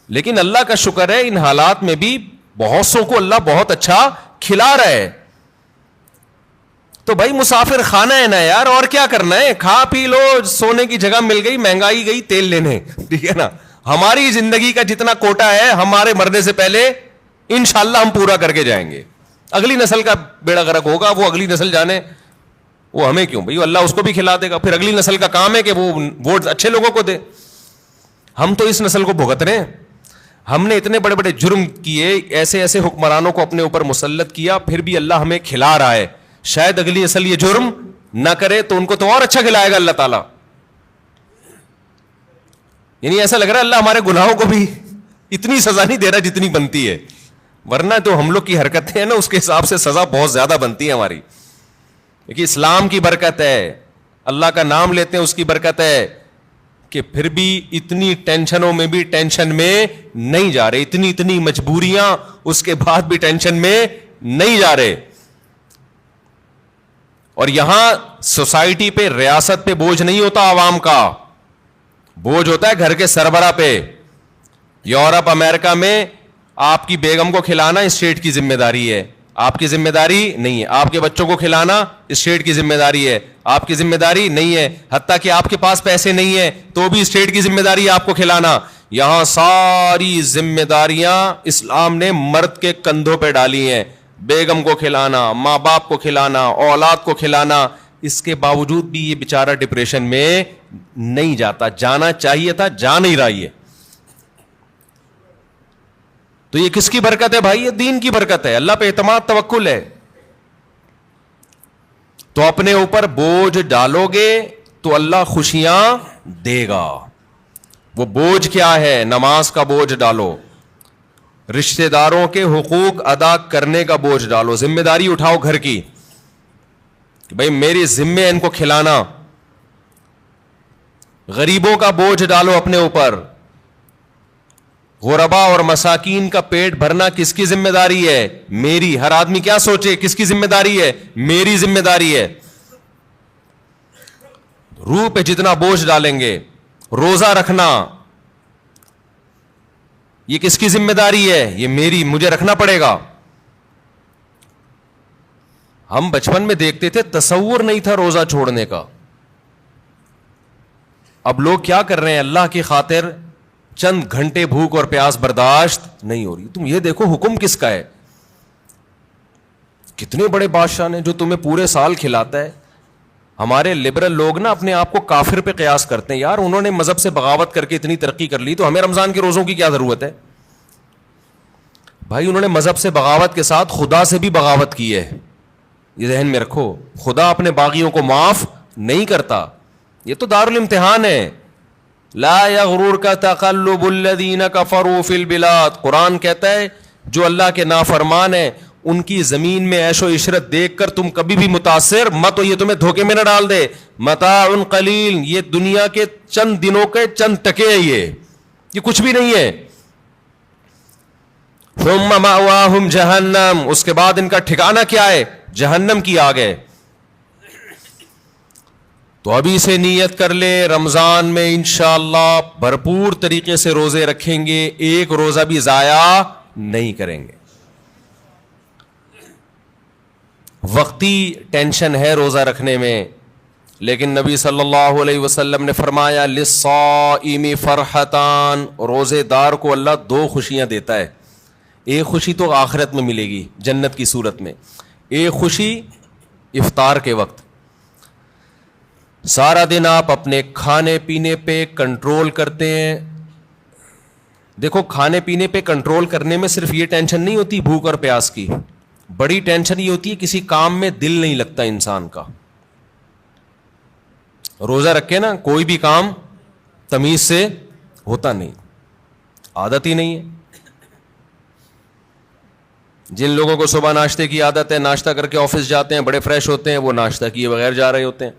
لیکن اللہ کا شکر ہے ان حالات میں بھی بہت سو کو اللہ بہت اچھا کھلا رہا ہے. تو بھائی مسافر خانہ ہے نا یار, اور کیا کرنا ہے, کھا پی لو, سونے کی جگہ مل گئی, مہنگائی گئی تیل لینے, ٹھیک ہے نا. ہماری زندگی کا جتنا کوٹا ہے ہمارے مرنے سے پہلے انشاءاللہ ہم پورا کر کے جائیں گے. اگلی نسل کا بیڑا غرق ہوگا, وہ اگلی نسل جانے, وہ ہمیں کیوں بھائی, اللہ اس کو بھی کھلا دے گا. پھر اگلی نسل کا کام ہے کہ وہ ووٹ اچھے لوگوں کو دے. ہم تو اس نسل کو بھگت رہے ہیں. ہم نے اتنے بڑے بڑے جرم کیے, ایسے ایسے حکمرانوں کو اپنے اوپر مسلط کیا, پھر بھی اللہ ہمیں کھلا رہا ہے. شاید اگلی نسل یہ جرم نہ کرے تو ان کو تو اور اچھا کھلائے گا اللہ تعالیٰ. یعنی ایسا لگ رہا ہے اللہ ہمارے گناہوں کو بھی اتنی سزا نہیں دے رہا جتنی بنتی ہے, ورنہ جو ہم لوگ کی حرکتیں ہیں نا اس کے حساب سے سزا بہت زیادہ بنتی ہے ہماری. کیونکہ اسلام کی برکت ہے, اللہ کا نام لیتے ہیں اس کی برکت ہے, کہ پھر بھی اتنی ٹینشنوں میں بھی ٹینشن میں نہیں جا رہے, اتنی مجبوریاں اس کے بعد بھی ٹینشن میں نہیں جا رہے. اور یہاں سوسائٹی پہ, ریاست پہ بوجھ نہیں ہوتا عوام کا, بوجھ ہوتا ہے گھر کے سربراہ پہ. یورپ امریکہ میں آپ کی بیگم کو کھلانا اسٹیٹ کی ذمہ داری ہے, آپ کی ذمہ داری نہیں ہے. آپ کے بچوں کو کھلانا اسٹیٹ کی ذمہ داری ہے, آپ کی ذمہ داری نہیں ہے. حتیٰ کہ آپ کے پاس پیسے نہیں ہیں تو بھی اسٹیٹ کی ذمہ داری ہے آپ کو کھلانا. یہاں ساری ذمہ داریاں اسلام نے مرد کے کندھوں پہ ڈالی ہیں. بیگم کو کھلانا, ماں باپ کو کھلانا, اولاد کو کھلانا. اس کے باوجود بھی یہ بیچارہ ڈپریشن میں نہیں جاتا, جانا چاہیے تھا, جا نہیں رہا ہے. تو یہ کس کی برکت ہے بھائی؟ یہ دین کی برکت ہے, اللہ پہ اعتماد توکل ہے. تو اپنے اوپر بوجھ ڈالو گے تو اللہ خوشیاں دے گا. وہ بوجھ کیا ہے؟ نماز کا بوجھ ڈالو, رشتہ داروں کے حقوق ادا کرنے کا بوجھ ڈالو, ذمہ داری اٹھاؤ گھر کی کہ بھائی میری ذمہ ہے ان کو کھلانا. غریبوں کا بوجھ ڈالو اپنے اوپر. غربا اور مساکین کا پیٹ بھرنا کس کی ذمہ داری ہے؟ میری. ہر آدمی کیا سوچے کس کی ذمہ داری ہے؟ میری ذمہ داری ہے. روح پہ جتنا بوجھ ڈالیں گے, روزہ رکھنا یہ کس کی ذمہ داری ہے؟ یہ میری, مجھے رکھنا پڑے گا. ہم بچپن میں دیکھتے تھے, تصور نہیں تھا روزہ چھوڑنے کا. اب لوگ کیا کر رہے ہیں؟ اللہ کی خاطر چند گھنٹے بھوک اور پیاس برداشت نہیں ہو رہی. تم یہ دیکھو حکم کس کا ہے. کتنے بڑے بادشاہ نے جو تمہیں پورے سال کھلاتا ہے. ہمارے لبرل لوگ نا اپنے آپ کو کافر پہ قیاس کرتے ہیں. یار انہوں نے مذہب سے بغاوت کر کے اتنی ترقی کر لی تو ہمیں رمضان کے روزوں کی کیا ضرورت ہے؟ بھائی انہوں نے مذہب سے بغاوت کے ساتھ خدا سے بھی بغاوت کی ہے, یہ ذہن میں رکھو. خدا اپنے باغیوں کو معاف نہیں کرتا. یہ تو دارالامتحان ہے. لا یغررک تقلب الذین کفروا فی البلاد. قرآن کہتا ہے جو اللہ کے نافرمان ہیں ان کی زمین میں عیش و عشرت دیکھ کر تم کبھی بھی متاثر مت ہو, یہ تمہیں دھوکے میں نہ ڈال دے. متاع قلیل, یہ دنیا کے چند دنوں کے چند ٹکے ہیں, یہ کچھ بھی نہیں ہے. ثم مأواہم جہنم, اس کے بعد ان کا ٹھکانہ کیا ہے؟ جہنم کی آگ ہے. تو ابھی سے نیت کر لے, رمضان میں انشاءاللہ بھرپور طریقے سے روزے رکھیں گے, ایک روزہ بھی ضائع نہیں کریں گے. وقتی ٹینشن ہے روزہ رکھنے میں, لیکن نبی صلی اللہ علیہ وسلم نے فرمایا للصائم فرحتان, روزے دار کو اللہ دو خوشیاں دیتا ہے. ایک خوشی تو آخرت میں ملے گی جنت کی صورت میں, ایک خوشی افطار کے وقت. سارا دن آپ اپنے کھانے پینے پہ کنٹرول کرتے ہیں. دیکھو کھانے پینے پہ کنٹرول کرنے میں صرف یہ ٹینشن نہیں ہوتی بھوک اور پیاس کی, بڑی ٹینشن یہ ہوتی ہے کسی کام میں دل نہیں لگتا انسان کا. روزہ رکھے نا کوئی بھی کام تمیز سے ہوتا نہیں, عادت ہی نہیں ہے. جن لوگوں کو صبح ناشتے کی عادت ہے, ناشتہ کر کے آفس جاتے ہیں, بڑے فریش ہوتے ہیں, وہ ناشتہ کیے بغیر جا رہے ہوتے ہیں.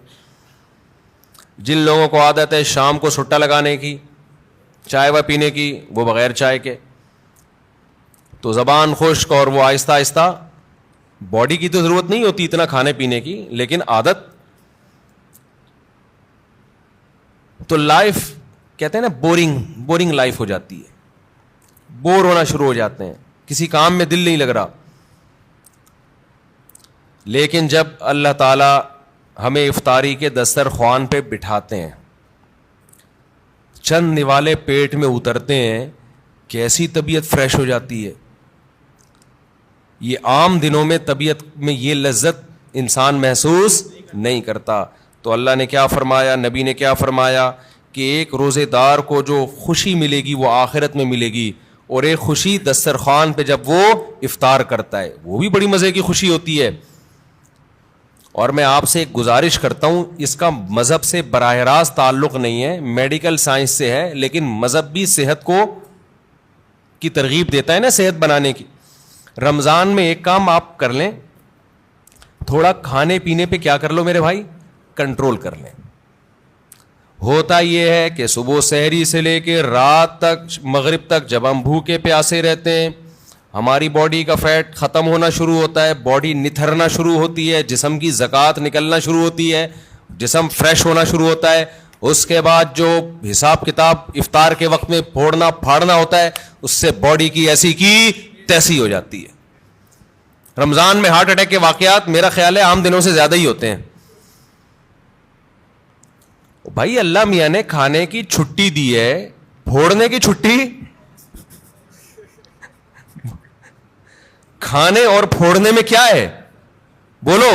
جن لوگوں کو عادت ہے شام کو سٹا لگانے کی, چائے و پینے کی, وہ بغیر چائے کے. تو زبان خشک اور وہ آہستہ آہستہ, باڈی کی تو ضرورت نہیں ہوتی اتنا کھانے پینے کی, لیکن عادت. تو لائف کہتے ہیں نا بورنگ لائف ہو جاتی ہے, بور ہونا شروع ہو جاتے ہیں, کسی کام میں دل نہیں لگ رہا. لیکن جب اللہ تعالی ہمیں افطاری کے دسترخوان پہ بٹھاتے ہیں, چند نوالے پیٹ میں اترتے ہیں, کیسی طبیعت فریش ہو جاتی ہے. یہ عام دنوں میں طبیعت میں یہ لذت انسان محسوس نہیں کرتا. تو اللہ نے کیا فرمایا, نبی نے کیا فرمایا کہ ایک روزے دار کو جو خوشی ملے گی وہ آخرت میں ملے گی, اور ایک خوشی دسترخوان پہ جب وہ افطار کرتا ہے وہ بھی بڑی مزے کی خوشی ہوتی ہے. اور میں آپ سے ایک گزارش کرتا ہوں, اس کا مذہب سے براہ راست تعلق نہیں ہے, میڈیکل سائنس سے ہے, لیکن مذہب بھی صحت کو کی ترغیب دیتا ہے نا صحت بنانے کی. رمضان میں ایک کام آپ کر لیں, تھوڑا کھانے پینے پہ کیا کر لو میرے بھائی, کنٹرول کر لیں. ہوتا یہ ہے کہ صبح سحری سے لے کے رات تک مغرب تک جب ہم بھوکے پیاسے رہتے ہیں, ہماری باڈی کا فیٹ ختم ہونا شروع ہوتا ہے, باڈی نتھرنا شروع ہوتی ہے, جسم کی زکوٰۃ نکلنا شروع ہوتی ہے, جسم فریش ہونا شروع ہوتا ہے. اس کے بعد جو حساب کتاب افطار کے وقت میں پھوڑنا پھاڑنا ہوتا ہے, اس سے باڈی کی ایسی کی تیسی ہو جاتی ہے. رمضان میں ہارٹ اٹیک کے واقعات میرا خیال ہے عام دنوں سے زیادہ ہی ہوتے ہیں. بھائی اللہ میاں نے کھانے کی چھٹی دی ہے, پھوڑنے کی چھٹی, کھانے اور پھوڑنے میں کیا ہے بولو,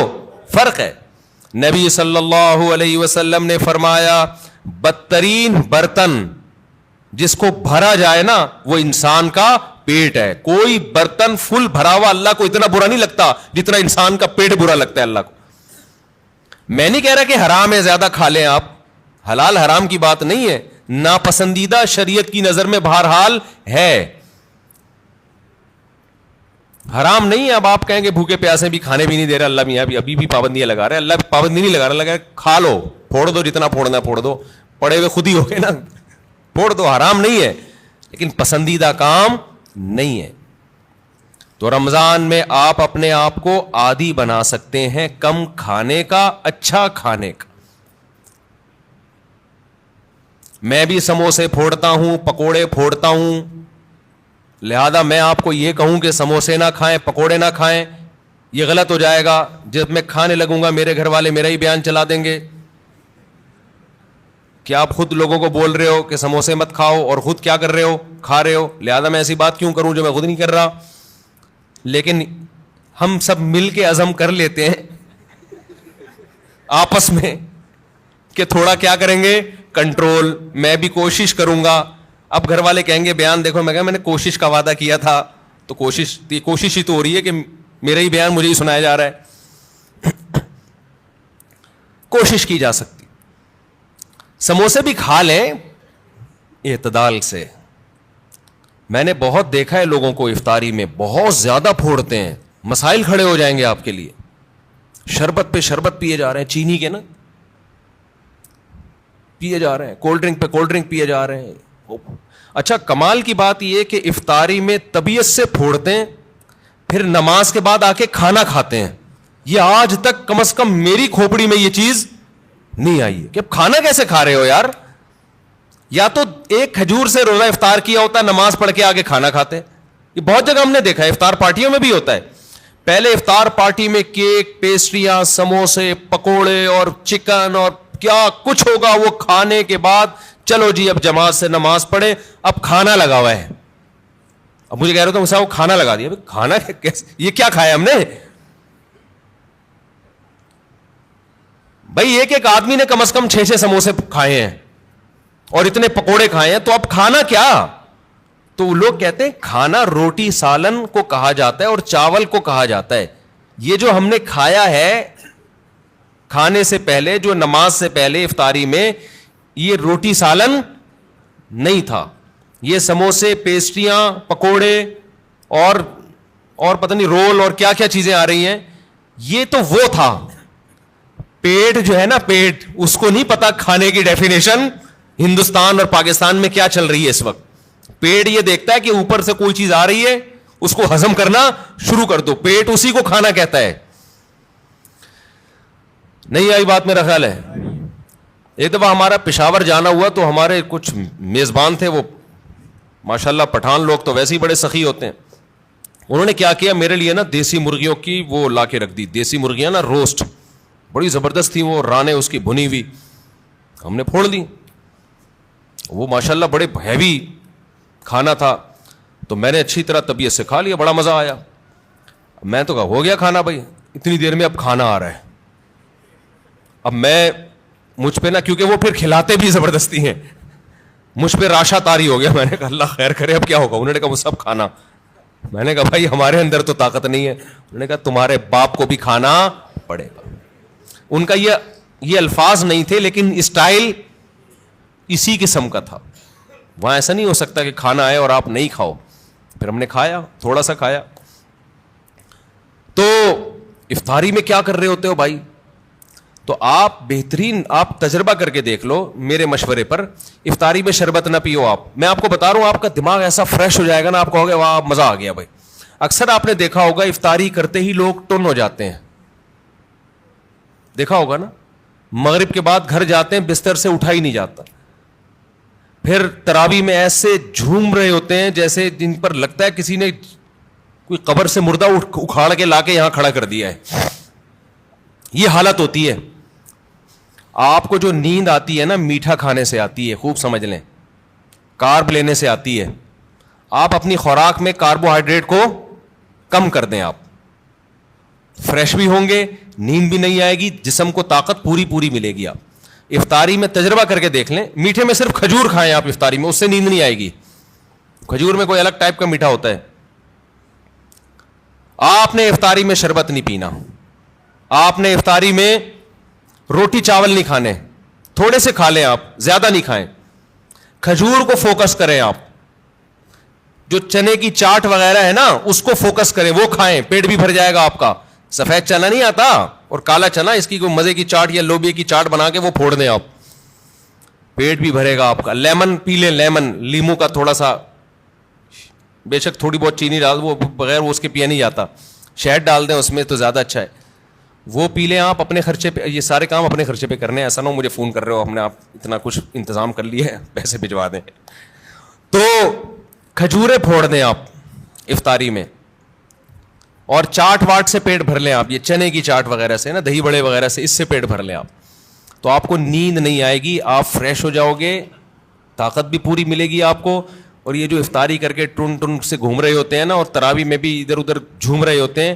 فرق ہے. نبی صلی اللہ علیہ وسلم نے فرمایا بدترین برتن جس کو بھرا جائے نا وہ انسان کا پیٹ ہے. کوئی برتن فل بھرا ہوا اللہ کو اتنا برا نہیں لگتا جتنا انسان کا پیٹ برا لگتا ہے اللہ کو. میں نہیں کہہ رہا کہ حرام ہے زیادہ کھا لیں آپ, حلال حرام کی بات نہیں ہے, ناپسندیدہ شریعت کی نظر میں بہرحال ہے, حرام نہیں ہے. اب آپ کہیں گے بھوکے پیاسے بھی کھانے بھی نہیں دے رہے اللہ میاں, ابھی بھی پابندیاں لگا رہے ہیں. اللہ پابندی نہیں لگا رہا, لگا کھا لو, پھوڑ دو, جتنا پھوڑنا پھوڑ دو, پڑے ہوئے خود ہی ہو گئے نا, پھوڑ دو, حرام نہیں ہے لیکن پسندیدہ کام نہیں ہے. تو رمضان میں آپ اپنے آپ کو عادی بنا سکتے ہیں کم کھانے کا, اچھا کھانے کا. میں بھی سموسے پھوڑتا ہوں, پکوڑے پھوڑتا ہوں, لہذا میں آپ کو یہ کہوں کہ سموسے نہ کھائیں, پکوڑے نہ کھائیں, یہ غلط ہو جائے گا. جب میں کھانے لگوں گا میرے گھر والے میرا ہی بیان چلا دیں گے کہ آپ خود لوگوں کو بول رہے ہو کہ سموسے مت کھاؤ اور خود کیا کر رہے ہو, کھا رہے ہو, لہذا میں ایسی بات کیوں کروں جو میں خود نہیں کر رہا. لیکن ہم سب مل کے عزم کر لیتے ہیں آپس میں کہ تھوڑا کیا کریں گے, کنٹرول. میں بھی کوشش کروں گا. اب گھر والے کہیں گے بیان دیکھو, میں کہا میں نے کوشش کا وعدہ کیا تھا تو کوشش ہی تو ہو رہی ہے کہ میرا ہی بیان مجھے ہی سنایا جا رہا ہے. کوشش کی جا سکتی. سموسے بھی کھا لیں اعتدال سے. میں نے بہت دیکھا ہے لوگوں کو افطاری میں بہت زیادہ پھوڑتے ہیں, مسائل کھڑے ہو جائیں گے آپ کے لیے. شربت پہ شربت پیے جا رہے ہیں, چینی کے نا پیے جا رہے ہیں, کولڈ ڈرنک پہ کولڈ ڈرنک پیے جا رہے ہیں. اچھا کمال کی بات یہ کہ افطاری میں طبیعت سے پھوڑتے ہیں, پھر نماز کے بعد آ کے کھانا کھاتے ہیں. یہ آج تک کم از کم میری کھوپڑی میں یہ چیز نہیں آئی ہے کہ اب کھانا کیسے کھا رہے ہو یار. یا تو ایک کھجور سے روزہ افطار کیا ہوتا ہے, نماز پڑھ کے آگے کھانا کھاتے ہیں. یہ بہت جگہ ہم نے دیکھا ہے, افطار پارٹیوں میں بھی ہوتا ہے. پہلے افطار پارٹی میں کیک, پیسٹریاں, سموسے, پکوڑے اور چکن اور کیا کچھ ہوگا, وہ کھانے کے بعد چلو جی اب جماعت سے نماز پڑھے, اب کھانا لگا ہوا ہے. اب مجھے کہہ رہے ہو تو وہ کھانا لگا دیا. کھانا یہ کیا کھایا ہم نے بھائی؟ ایک آدمی نے کم از کم 6 سموسے کھائے ہیں اور اتنے پکوڑے کھائے ہیں, تو اب کھانا کیا؟ تو لوگ کہتے ہیں کھانا روٹی سالن کو کہا جاتا ہے اور چاول کو کہا جاتا ہے. یہ جو ہم نے کھایا ہے کھانے سے پہلے, جو نماز سے پہلے افطاری میں, یہ روٹی سالن نہیں تھا. یہ سموسے, پیسٹریاں, پکوڑے اور پتہ نہیں رول اور کیا کیا چیزیں آ رہی ہیں, یہ تو وہ تھا. پیٹ جو ہے نا, پیٹ, اس کو نہیں پتا کھانے کی ڈیفینیشن ہندوستان اور پاکستان میں کیا چل رہی ہے اس وقت. پیٹ یہ دیکھتا ہے کہ اوپر سے کوئی چیز آ رہی ہے, اس کو ہضم کرنا شروع کر دو. پیٹ اسی کو کھانا کہتا ہے. نہیں آئی بات میرا خیال ہے. ایک دفعہ ہمارا پشاور جانا ہوا تو ہمارے کچھ میزبان تھے, وہ ماشاءاللہ پٹھان لوگ تو ویسے ہی بڑے سخی ہوتے ہیں. انہوں نے کیا کیا, میرے لیے نا دیسی مرغیوں کی وہ لا کے رکھ دی. دیسی مرغیاں نا روسٹ, بڑی زبردست تھی وہ, رانے اس کی بھنی ہوئی. ہم نے پھوڑ دی. وہ ماشاءاللہ بڑے ہیوی کھانا تھا, تو میں نے اچھی طرح طبیعت سے کھا لیا, بڑا مزہ آیا. میں تو کہا ہو گیا کھانا بھائی, اتنی دیر میں اب کھانا آ رہا ہے. اب مجھ پہ نا, کیونکہ وہ پھر کھلاتے بھی زبردستی ہیں, مجھ پہ راشا تاری ہو گیا. میں نے کہا اللہ خیر کرے اب کیا ہوگا. انہوں نے کہا وہ سب کھانا. میں نے کہا بھائی ہمارے اندر تو طاقت نہیں ہے. انہوں نے کہا تمہارے باپ کو بھی کھانا پڑے گا. ان کا یہ الفاظ نہیں تھے, لیکن اسٹائل اسی قسم کا تھا. وہاں ایسا نہیں ہو سکتا کہ کھانا آئے اور آپ نہیں کھاؤ. پھر ہم نے کھایا, تھوڑا سا کھایا. تو افطاری میں کیا کر رہے ہوتے ہو بھائی؟ تو آپ بہترین آپ تجربہ کر کے دیکھ لو میرے مشورے پر, افطاری میں شربت نہ پیو آپ. میں آپ کو بتا رہا ہوں آپ کا دماغ ایسا فریش ہو جائے گا نا, آپ کہو گے واہ مزہ آ گیا بھائی. اکثر آپ نے دیکھا ہوگا افطاری کرتے ہی لوگ ٹن ہو جاتے ہیں, دیکھا ہوگا نا, مغرب کے بعد گھر جاتے ہیں بستر سے اٹھا ہی نہیں جاتا, پھر تراویح میں ایسے جھوم رہے ہوتے ہیں جیسے جن پر لگتا ہے کسی نے کوئی قبر سے مردہ اکھاڑ کے لا کے یہاں کھڑا کر دیا ہے. یہ حالت ہوتی ہے. آپ کو جو نیند آتی ہے نا میٹھا کھانے سے آتی ہے, خوب سمجھ لیں, کارب لینے سے آتی ہے. آپ اپنی خوراک میں کاربوہائیڈریٹ کو کم کر دیں, آپ فریش بھی ہوں گے, نیند بھی نہیں آئے گی, جسم کو طاقت پوری ملے گی. آپ افطاری میں تجربہ کر کے دیکھ لیں, میٹھے میں صرف کھجور کھائیں آپ افطاری میں, اس سے نیند نہیں آئے گی. کھجور میں کوئی الگ ٹائپ کا میٹھا ہوتا ہے. آپ نے افطاری میں شربت نہیں پینا, آپ نے افطاری میں روٹی چاول نہیں کھانے, تھوڑے سے کھا لیں آپ, زیادہ نہیں کھائیں. کھجور کو فوکس کریں آپ, جو چنے کی چاٹ وغیرہ ہے نا اس کو فوکس کریں, وہ کھائیں, پیٹ بھی بھر جائے گا آپ کا. سفید چنا نہیں آتا اور کالا چنا, اس کی کوئی مزے کی چاٹ یا لوبیا کی چاٹ بنا کے وہ پھوڑ دیں آپ, پیٹ بھی بھرے گا آپ کا. لیمن پی لیں, لیمن, لیمو کا تھوڑا سا, بے شک تھوڑی بہت چینی ڈال, وہ بغیر وہ اس کے پیا نہیں جاتا, شہد ڈال دیں اس میں تو زیادہ اچھا ہے, وہ پی لیں آپ اپنے خرچے پہ. یہ سارے کام اپنے خرچے پہ کرنے ہیں, ایسا نہ ہو مجھے فون کر رہے ہو ہم نے آپ اتنا کچھ انتظام کر لیا ہے پیسے بھجوا دیں. تو کھجوریں پھوڑ دیں آپ افطاری میں, اور چاٹ واٹ سے پیٹ بھر لیں آپ, یہ چنے کی چاٹ وغیرہ سے نا, دہی بڑے وغیرہ سے, اس سے پیٹ بھر لیں آپ, تو آپ کو نیند نہیں آئے گی, آپ فریش ہو جاؤ گے, طاقت بھی پوری ملے گی آپ کو. اور یہ جو افطاری کر کے ٹن سے گھوم رہے ہوتے ہیں نا, اور تراویح میں بھی ادھر ادھر جھوم رہے ہوتے ہیں,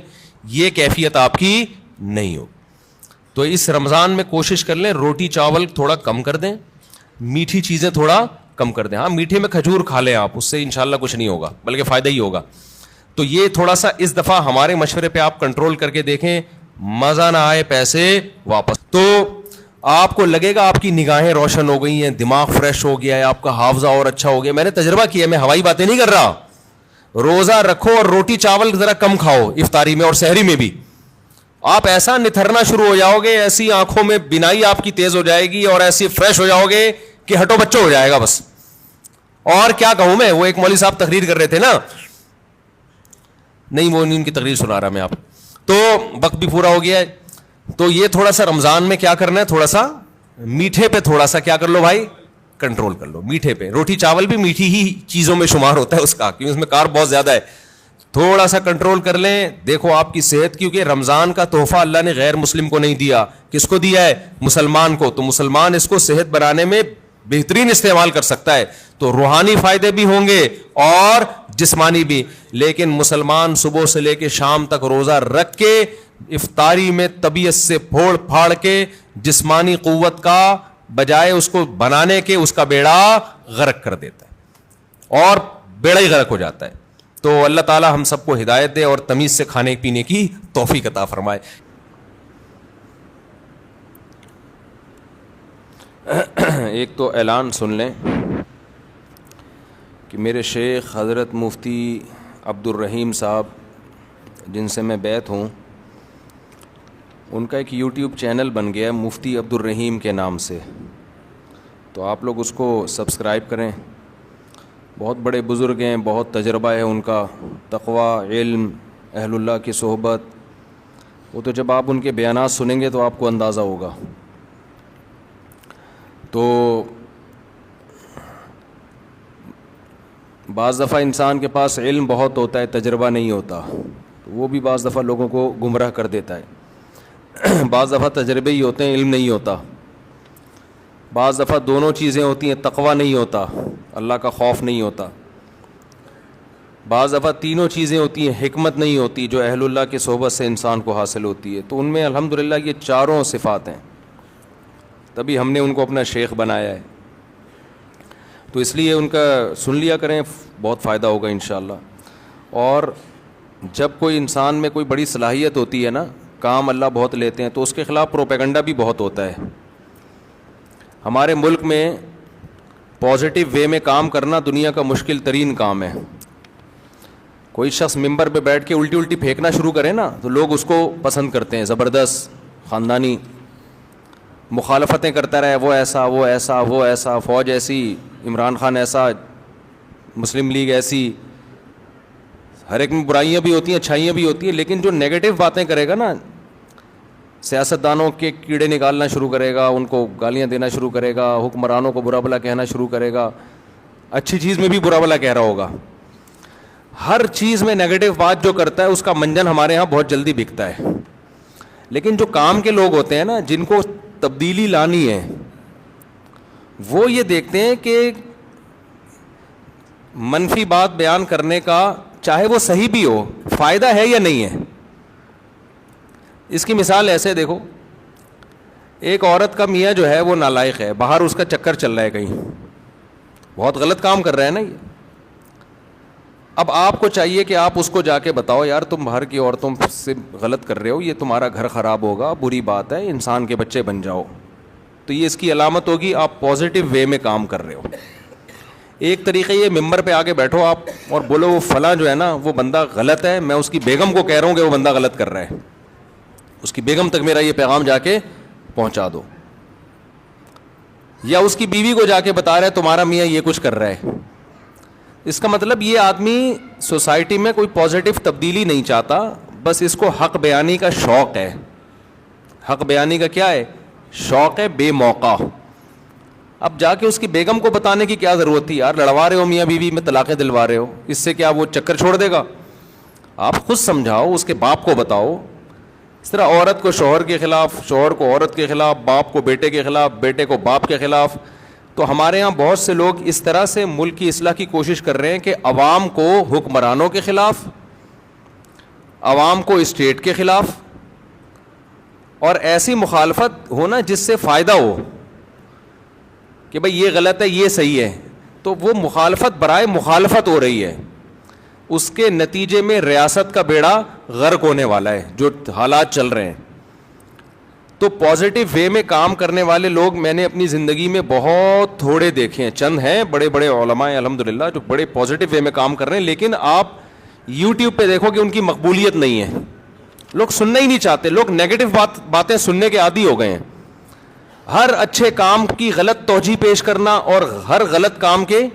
یہ کیفیت آپ کی نہیں ہو. تو اس رمضان میں کوشش کر لیں روٹی چاول تھوڑا کم کر دیں, میٹھی چیزیں تھوڑا کم کر دیں. ہاں میٹھے میں کھجور کھا لیں آپ, اس سے انشاءاللہ کچھ نہیں ہوگا بلکہ فائدہ ہی ہوگا. تو یہ تھوڑا سا اس دفعہ ہمارے مشورے پہ آپ کنٹرول کر کے دیکھیں, مزہ نہ آئے پیسے واپس. تو آپ کو لگے گا آپ کی نگاہیں روشن ہو گئی ہیں, دماغ فریش ہو گیا ہے, آپ کا حافظہ اور اچھا ہو گیا. میں نے تجربہ کیا, میں ہوائی باتیں نہیں کر رہا. روزہ رکھو اور روٹی چاول ذرا کم کھاؤ افطاری میں اور سحری میں بھی, آپ ایسا نتھرنا شروع ہو جاؤ گے, ایسی آنکھوں میں بینائی آپ کی تیز ہو جائے گی اور ایسی فریش ہو جاؤ گے کہ ہٹو بچوں ہو جائے گا بس. اور کیا کہوں میں, وہ ایک مولوی صاحب تقریر کر رہے تھے نا, نہیں وہ نہیں ان کی تقریر سنا رہا میں آپ, تو وقت بھی پورا ہو گیا ہے. تو یہ تھوڑا سا رمضان میں کیا کرنا ہے, تھوڑا سا میٹھے پہ تھوڑا سا کیا کر لو بھائی, کنٹرول کر لو. میٹھے پہ, روٹی چاول بھی میٹھی ہی چیزوں میں شمار ہوتا ہے اس کا, کیونکہ اس میں کارب بہت زیادہ ہے. تھوڑا سا کنٹرول کر لیں, دیکھو آپ کی صحت, کیونکہ رمضان کا تحفہ اللہ نے غیر مسلم کو نہیں دیا, کس کو دیا ہے, مسلمان کو. تو مسلمان اس کو صحت بنانے میں بہترین استعمال کر سکتا ہے, تو روحانی فائدے بھی ہوں گے اور جسمانی بھی. لیکن مسلمان صبح سے لے کے شام تک روزہ رکھ کے افطاری میں طبیعت سے پھوڑ پھاڑ کے جسمانی قوت کا بجائے اس کو بنانے کے اس کا بیڑا غرق کر دیتا ہے, اور بیڑا ہی غرق ہو جاتا ہے. تو اللہ تعالی ہم سب کو ہدایت دے اور تمیز سے کھانے پینے کی توفیق عطا فرمائے. ایک تو اعلان سن لیں کہ میرے شیخ حضرت مفتی عبد الرحیم صاحب جن سے میں بیعت ہوں, ان کا ایک یوٹیوب چینل بن گیا ہے مفتی عبد الرحیم کے نام سے, تو آپ لوگ اس کو سبسکرائب کریں. بہت بڑے بزرگ ہیں, بہت تجربہ ہے ان کا, تقوی, علم, اہل اللہ کی صحبت. وہ تو جب آپ ان کے بیانات سنیں گے تو آپ کو اندازہ ہوگا. تو بعض دفعہ انسان کے پاس علم بہت ہوتا ہے, تجربہ نہیں ہوتا, تو وہ بھی بعض دفعہ لوگوں کو گمراہ کر دیتا ہے. بعض دفعہ تجربے ہی ہوتے ہیں, علم نہیں ہوتا. بعض دفعہ دونوں چیزیں ہوتی ہیں, تقوی نہیں ہوتا, اللہ کا خوف نہیں ہوتا. بعض دفعہ تینوں چیزیں ہوتی ہیں, حکمت نہیں ہوتی جو اہل اللہ کی صحبت سے انسان کو حاصل ہوتی ہے. تو ان میں الحمدللہ یہ چاروں صفات ہیں, تبھی ہم نے ان کو اپنا شیخ بنایا ہے. تو اس لیے ان کا سن لیا کریں, بہت فائدہ ہوگا انشاءاللہ. اور جب کوئی انسان میں کوئی بڑی صلاحیت ہوتی ہے نا, کام اللہ بہت لیتے ہیں, تو اس کے خلاف پروپیگنڈا بھی بہت ہوتا ہے. ہمارے ملک میں پازیٹیو وے میں کام کرنا دنیا کا مشکل ترین کام ہے. کوئی شخص ممبر پہ بیٹھ کے الٹی پھینکنا شروع کرے نا, تو لوگ اس کو پسند کرتے ہیں, زبردست, خاندانی. مخالفتیں کرتا رہے, وہ ایسا وہ ایسا وہ ایسا, فوج ایسی, عمران خان ایسا, مسلم لیگ ایسی. ہر ایک میں برائیاں بھی ہوتی ہیں, اچھائیاں بھی ہوتی ہیں, لیکن جو نیگیٹو باتیں کرے گا نا, سیاستدانوں کے کیڑے نکالنا شروع کرے گا, ان کو گالیاں دینا شروع کرے گا, حکمرانوں کو برا بھلا کہنا شروع کرے گا, اچھی چیز میں بھی برا بھلا کہہ رہا ہوگا. ہر چیز میں نیگیٹو بات جو کرتا ہے اس کا منجن ہمارے یہاں بہت جلدی بکتا ہے. لیکن جو کام کے لوگ ہوتے ہیں نا, جن کو تبدیلی لانی ہے, وہ یہ دیکھتے ہیں کہ منفی بات بیان کرنے کا, چاہے وہ صحیح بھی ہو, فائدہ ہے یا نہیں ہے. اس کی مثال ایسے دیکھو, ایک عورت کا میاں جو ہے وہ نالائق ہے, باہر اس کا چکر چل رہا ہے کہیں, بہت غلط کام کر رہا ہے نا یہ. اب آپ کو چاہیے کہ آپ اس کو جا کے بتاؤ, یار تم باہر کی عورتوں سے غلط کر رہے ہو, یہ تمہارا گھر خراب ہوگا, بری بات ہے, انسان کے بچے بن جاؤ. تو یہ اس کی علامت ہوگی آپ پازیٹیو وے میں کام کر رہے ہو. ایک طریقے یہ ممبر پہ آگے بیٹھو آپ اور بولو وہ فلاں جو ہے نا وہ بندہ غلط ہے, میں اس کی بیگم کو کہہ رہا ہوں کہ وہ بندہ غلط کر رہا ہے, اس کی بیگم تک میرا یہ پیغام جا کے پہنچا دو. یا اس کی بیوی کو جا کے بتا رہا ہے تمہارا میاں یہ کچھ کر رہا ہے. اس کا مطلب یہ آدمی سوسائٹی میں کوئی پازیٹیو تبدیلی نہیں چاہتا, بس اس کو حق بیانی کا شوق ہے. حق بیانی کا کیا ہے؟ شوق ہے بے موقع. اب جا کے اس کی بیگم کو بتانے کی کیا ضرورت تھی, یار لڑوا رہے ہو میاں بیوی میں, طلاقیں دلوا رہے ہو, اس سے کیا وہ چکر چھوڑ دے گا؟ آپ خود سمجھاؤ, اس کے باپ کو بتاؤ. اس طرح عورت کو شوہر کے خلاف, شوہر کو عورت کے خلاف, باپ کو بیٹے کے خلاف, بیٹے کو باپ کے خلاف. تو ہمارے ہاں بہت سے لوگ اس طرح سے ملک کی اصلاح کی کوشش کر رہے ہیں کہ عوام کو حکمرانوں کے خلاف, عوام کو اسٹیٹ کے خلاف, اور ایسی مخالفت ہونا جس سے فائدہ ہو کہ بھئی یہ غلط ہے یہ صحیح ہے. تو وہ مخالفت برائے مخالفت ہو رہی ہے, اس کے نتیجے میں ریاست کا بیڑا غرق ہونے والا ہے جو حالات چل رہے ہیں. تو پازیٹیو وے میں کام کرنے والے لوگ میں نے اپنی زندگی میں بہت تھوڑے دیکھے ہیں. چند ہیں بڑے بڑے علماء الحمدللہ جو بڑے پازیٹیو وے میں کام کر رہے ہیں, لیکن آپ یوٹیوب پہ دیکھو کہ ان کی مقبولیت نہیں ہے. لوگ سننا ہی نہیں چاہتے, لوگ نیگیٹو باتیں سننے کے عادی ہو گئے ہیں. ہر اچھے کام کی غلط توجیہ پیش کرنا, اور ہر غلط کام کے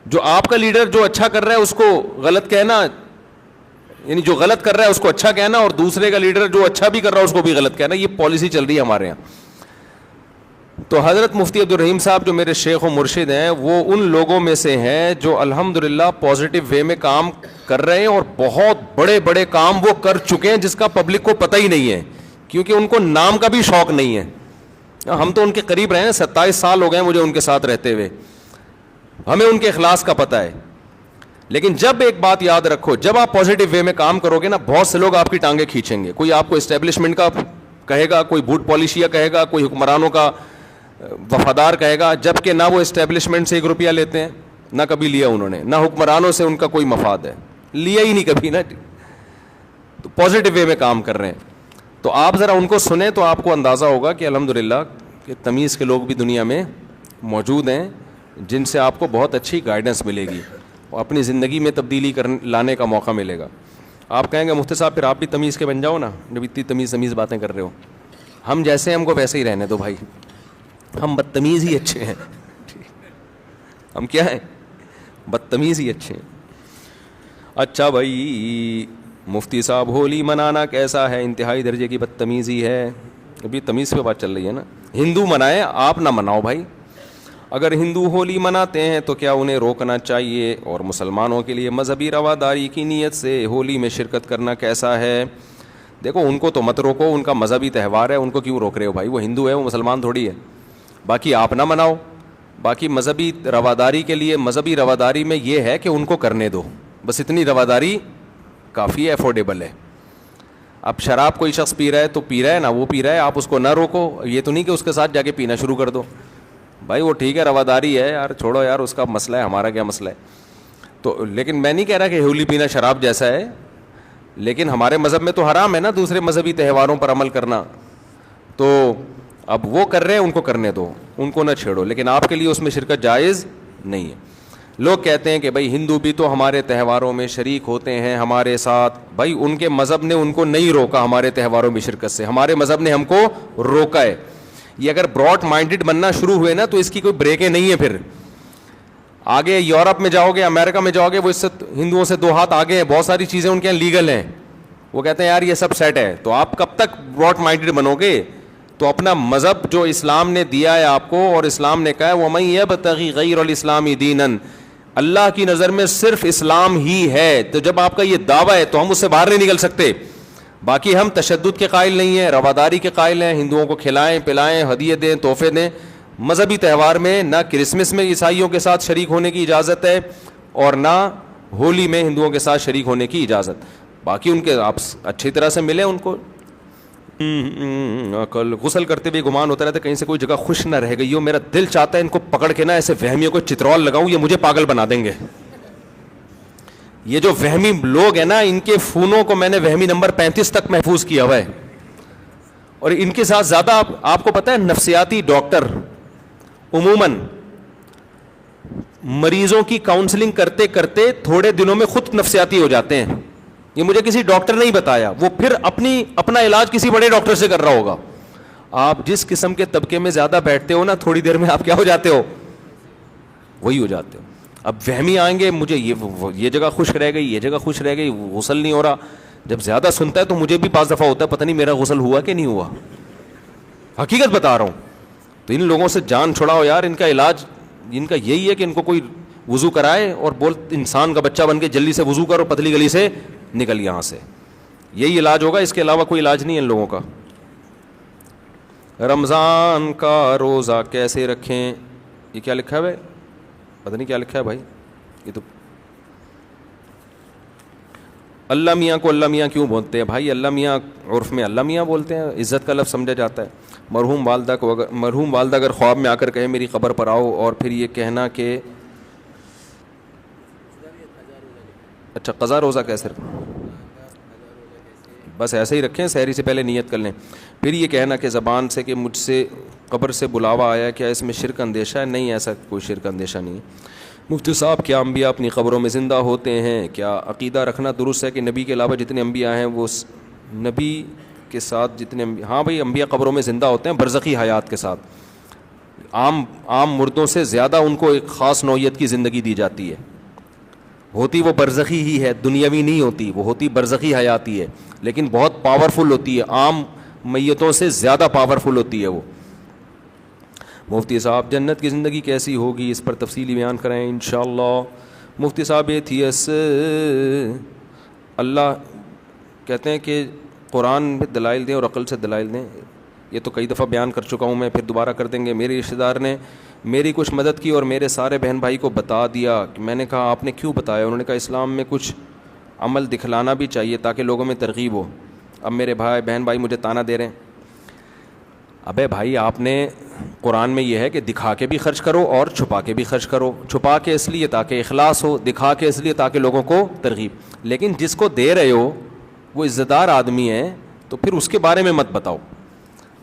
جو آپ کا لیڈر جو اچھا کر رہا ہے اس کو غلط کہنا, یعنی جو غلط کر رہا ہے اس کو اچھا کہنا, اور دوسرے کا لیڈر جو اچھا بھی کر رہا ہے اس کو بھی غلط کہنا. یہ پالیسی چل رہی ہے ہمارے یہاں. تو حضرت مفتی عبدالرحیم صاحب جو میرے شیخ و مرشد ہیں, وہ ان لوگوں میں سے ہیں جو الحمدللہ پازیٹیو وے میں کام کر رہے ہیں, اور بہت بڑے بڑے کام وہ کر چکے ہیں جس کا پبلک کو پتہ ہی نہیں ہے, کیونکہ ان کو نام کا بھی شوق نہیں ہے. ہم تو ان کے قریب رہے ہیں, 27 سال ہو گئے مجھے ان کے ساتھ رہتے ہوئے, ہمیں ان کے اخلاص کا پتہ ہے. لیکن جب ایک بات یاد رکھو, جب آپ پازیٹیو وے میں کام کرو گے نا, بہت سے لوگ آپ کی ٹانگیں کھینچیں گے. کوئی آپ کو اسٹیبلشمنٹ کا کہے گا, کوئی بھوٹ پالیشیا کہے گا, کوئی حکمرانوں کا وفادار کہے گا, جبکہ نہ وہ اسٹیبلشمنٹ سے 1 روپیہ لیتے ہیں, نہ کبھی لیا انہوں نے, نہ حکمرانوں سے ان کا کوئی مفاد ہے, لیا ہی نہیں کبھی نا. تو پازیٹیو وے میں کام کر رہے ہیں. تو آپ ذرا ان کو سنیں تو آپ کو اندازہ ہوگا کہ الحمدللہ کہ تمیز کے لوگ بھی دنیا میں موجود ہیں جن سے آپ کو بہت اچھی گائیڈنس ملے گی اور اپنی زندگی میں تبدیلی لانے کا موقع ملے گا. آپ کہیں گے مفتی صاحب پھر آپ بھی تمیز کے بن جاؤ نا, جب اتنی تمیز باتیں کر رہے ہو. ہم جیسے ہم کو ویسے ہی رہنے دو بھائی, ہم بدتمیز ہی اچھے ہیں. ہم کیا ہیں؟ بدتمیز ہی اچھے ہیں. اچھا بھائی مفتی صاحب ہولی منانا کیسا ہے؟ انتہائی درجے کی بدتمیزی ہے. ابھی تمیز پہ بات چل رہی ہے نا. ہندو منائیں, آپ نہ مناؤ بھائی. اگر ہندو ہولی مناتے ہیں تو کیا انہیں روکنا چاہیے؟ اور مسلمانوں کے لیے مذہبی رواداری کی نیت سے ہولی میں شرکت کرنا کیسا ہے؟ دیکھو ان کو تو مت روکو, ان کا مذہبی تہوار ہے, ان کو کیوں روک رہے ہو بھائی؟ وہ ہندو ہے, وہ مسلمان تھوڑی ہے. باقی آپ نہ مناؤ. باقی مذہبی رواداری کے لیے, مذہبی رواداری میں یہ ہے کہ ان کو کرنے دو, بس اتنی رواداری کافی ہے, افورڈیبل ہے. اب شراب کوئی شخص پی رہا ہے تو پی رہا ہے نا, وہ پی رہا ہے, آپ اس کو نہ روکو. یہ تو نہیں کہ اس کے ساتھ جا کے پینا شروع کر دو. بھائی وہ ٹھیک ہے رواداری ہے یار, چھوڑو یار, اس کا مسئلہ ہے, ہمارا کیا مسئلہ ہے. تو لیکن میں نہیں کہہ رہا کہ ہولی پینا شراب جیسا ہے, لیکن ہمارے مذہب میں تو حرام ہے نا دوسرے مذہبی تہواروں پر عمل کرنا. تو اب وہ کر رہے ہیں, ان کو کرنے دو, ان کو نہ چھیڑو, لیکن آپ کے لیے اس میں شرکت جائز نہیں ہے. لوگ کہتے ہیں کہ بھائی ہندو بھی تو ہمارے تہواروں میں شریک ہوتے ہیں ہمارے ساتھ. بھائی ان کے مذہب نے ان کو نہیں روکا ہمارے تہواروں میں شرکت سے, ہمارے مذہب نے ہم کو روکا ہے. یہ اگر براڈ مائنڈڈ بننا شروع ہوئے نا تو اس کی کوئی بریکیں نہیں ہے. پھر آگے یورپ میں جاؤ گے, امریکہ میں جاؤ گے, وہ اس سے ہندوؤں سے 2 ہاتھ آگے ہیں, بہت ساری چیزیں ان کے یہاں لیگل ہیں, وہ کہتے ہیں یار یہ سب سیٹ ہے. تو آپ کب تک براڈ مائنڈڈ بنو گے؟ تو اپنا مذہب جو اسلام نے دیا ہے آپ کو, اور اسلام نے کہا ہے وَمَن يَبْتَغِ غَيْرَ الْإِسْلَامِ دِينًا, اللہ کی نظر میں صرف اسلام ہی ہے. تو جب آپ کا یہ دعویٰ ہے تو ہم اس سے باہر نہیں نکل سکتے. باقی ہم تشدد کے قائل نہیں ہیں, رواداری کے قائل ہیں, ہندوؤں کو کھلائیں پلائیں, ہدیے دیں, تحفے دیں. مذہبی تہوار میں نہ کرسمس میں عیسائیوں کے ساتھ شریک ہونے کی اجازت ہے, اور نہ ہولی میں ہندوؤں کے ساتھ شریک ہونے کی اجازت. باقی ان کے آپ اچھی طرح سے ملیں ان کو. کل غسل کرتے ہوئے گمان ہوتا رہتا ہے کہیں سے کوئی جگہ خوش نہ رہ گئی ہو. میرا دل چاہتا ہے ان کو پکڑ کے نا ایسے وہمیوں کو چترول لگاؤں, یہ مجھے پاگل بنا دیں گے. یہ جو وہمی لوگ ہیں نا, ان کے فونوں کو میں نے وہمی نمبر 35 تک محفوظ کیا ہوا ہے. اور ان کے ساتھ زیادہ آپ کو پتہ ہے نفسیاتی ڈاکٹر عموماً مریضوں کی کاؤنسلنگ کرتے کرتے تھوڑے دنوں میں خود نفسیاتی ہو جاتے ہیں. یہ مجھے کسی ڈاکٹر نے ہی بتایا, وہ پھر اپنا علاج کسی بڑے ڈاکٹر سے کر رہا ہوگا. آپ جس قسم کے طبقے میں زیادہ بیٹھتے ہو نا, تھوڑی دیر میں آپ کیا ہو جاتے ہو, وہی ہو جاتے ہو. اب وہمی آئیں گے, مجھے یہ جگہ خوش رہ گئی, یہ جگہ خوش رہ گئی, غسل نہیں ہو رہا. جب زیادہ سنتا ہے تو مجھے بھی 5 دفعہ ہوتا ہے پتہ نہیں میرا غسل ہوا کہ نہیں ہوا. حقیقت بتا رہا ہوں. تو ان لوگوں سے جان چھڑاؤ یار. ان کا علاج ان کا یہی ہے کہ ان کو کوئی وضو کرائے اور بول انسان کا بچہ بن کے جلدی سے وضو کرو, پتلی گلی سے نکل یہاں سے. یہی علاج ہوگا, اس کے علاوہ کوئی علاج نہیں ہے ان لوگوں کا. رمضان کا روزہ کیسے رکھیں, یہ کیا لکھا ہے بھائی, پتہ نہیں کیا لکھا ہے بھائی. یہ تو اللہ میاں کو اللہ میاں کیوں بولتے ہیں بھائی؟ اللہ میاں عرف میں اللہ میاں بولتے ہیں, عزت کا لفظ سمجھا جاتا ہے. مرحوم والدہ اگر خواب میں آ کر کہے میری قبر پر آؤ, اور پھر یہ کہنا کہ اچھا قضا روزہ کیسے بس ایسے ہی رکھیں, سحری سے پہلے نیت کر لیں. پھر یہ کہنا کہ زبان سے کہ مجھ سے قبر سے بلاوا آیا, کیا اس میں شرک اندیشہ ہے؟ نہیں, ایسا کوئی شرک اندیشہ نہیں. مفتی صاحب کیا انبیاء اپنی قبروں میں زندہ ہوتے ہیں؟ کیا عقیدہ رکھنا درست ہے کہ نبی کے علاوہ جتنے انبیاء ہیں وہ نبی کے ساتھ جتنے ہاں بھائی انبیاء قبروں میں زندہ ہوتے ہیں برزخی حیات کے ساتھ. عام مردوں سے زیادہ ان کو ایک خاص نوعیت کی زندگی دی جاتی ہے. ہوتی وہ برزخی ہی ہے, دنیاوی نہیں ہوتی, وہ ہوتی برزخی حیاتی ہے, لیکن بہت پاورفل ہوتی ہے, عام میتوں سے زیادہ پاورفل ہوتی ہے وہ. مفتی صاحب جنت کی زندگی کیسی ہوگی, اس پر تفصیلی بیان کریں انشاءاللہ. مفتی صاحب ایتھیس اللہ کہتے ہیں کہ قرآن میں دلائل دیں اور عقل سے دلائل دیں. یہ تو کئی دفعہ بیان کر چکا ہوں میں, پھر دوبارہ کر دیں گے. میرے رشتہ دار نے میری کچھ مدد کی اور میرے سارے بہن بھائی کو بتا دیا. میں نے کہا آپ نے کیوں بتایا؟ انہوں نے کہا اسلام میں کچھ عمل دکھلانا بھی چاہیے تاکہ لوگوں میں ترغیب ہو. اب میرے بہن بھائی مجھے تانا دے رہے ہیں. ابے بھائی آپ نے قرآن میں یہ ہے کہ دکھا کے بھی خرچ کرو اور چھپا کے بھی خرچ کرو. چھپا کے اس لیے تاکہ اخلاص ہو, دکھا کے اس لیے تاکہ لوگوں کو ترغیب. لیکن جس کو دے رہے ہو وہ عزت دار آدمی ہے تو پھر اس کے بارے میں مت بتاؤ.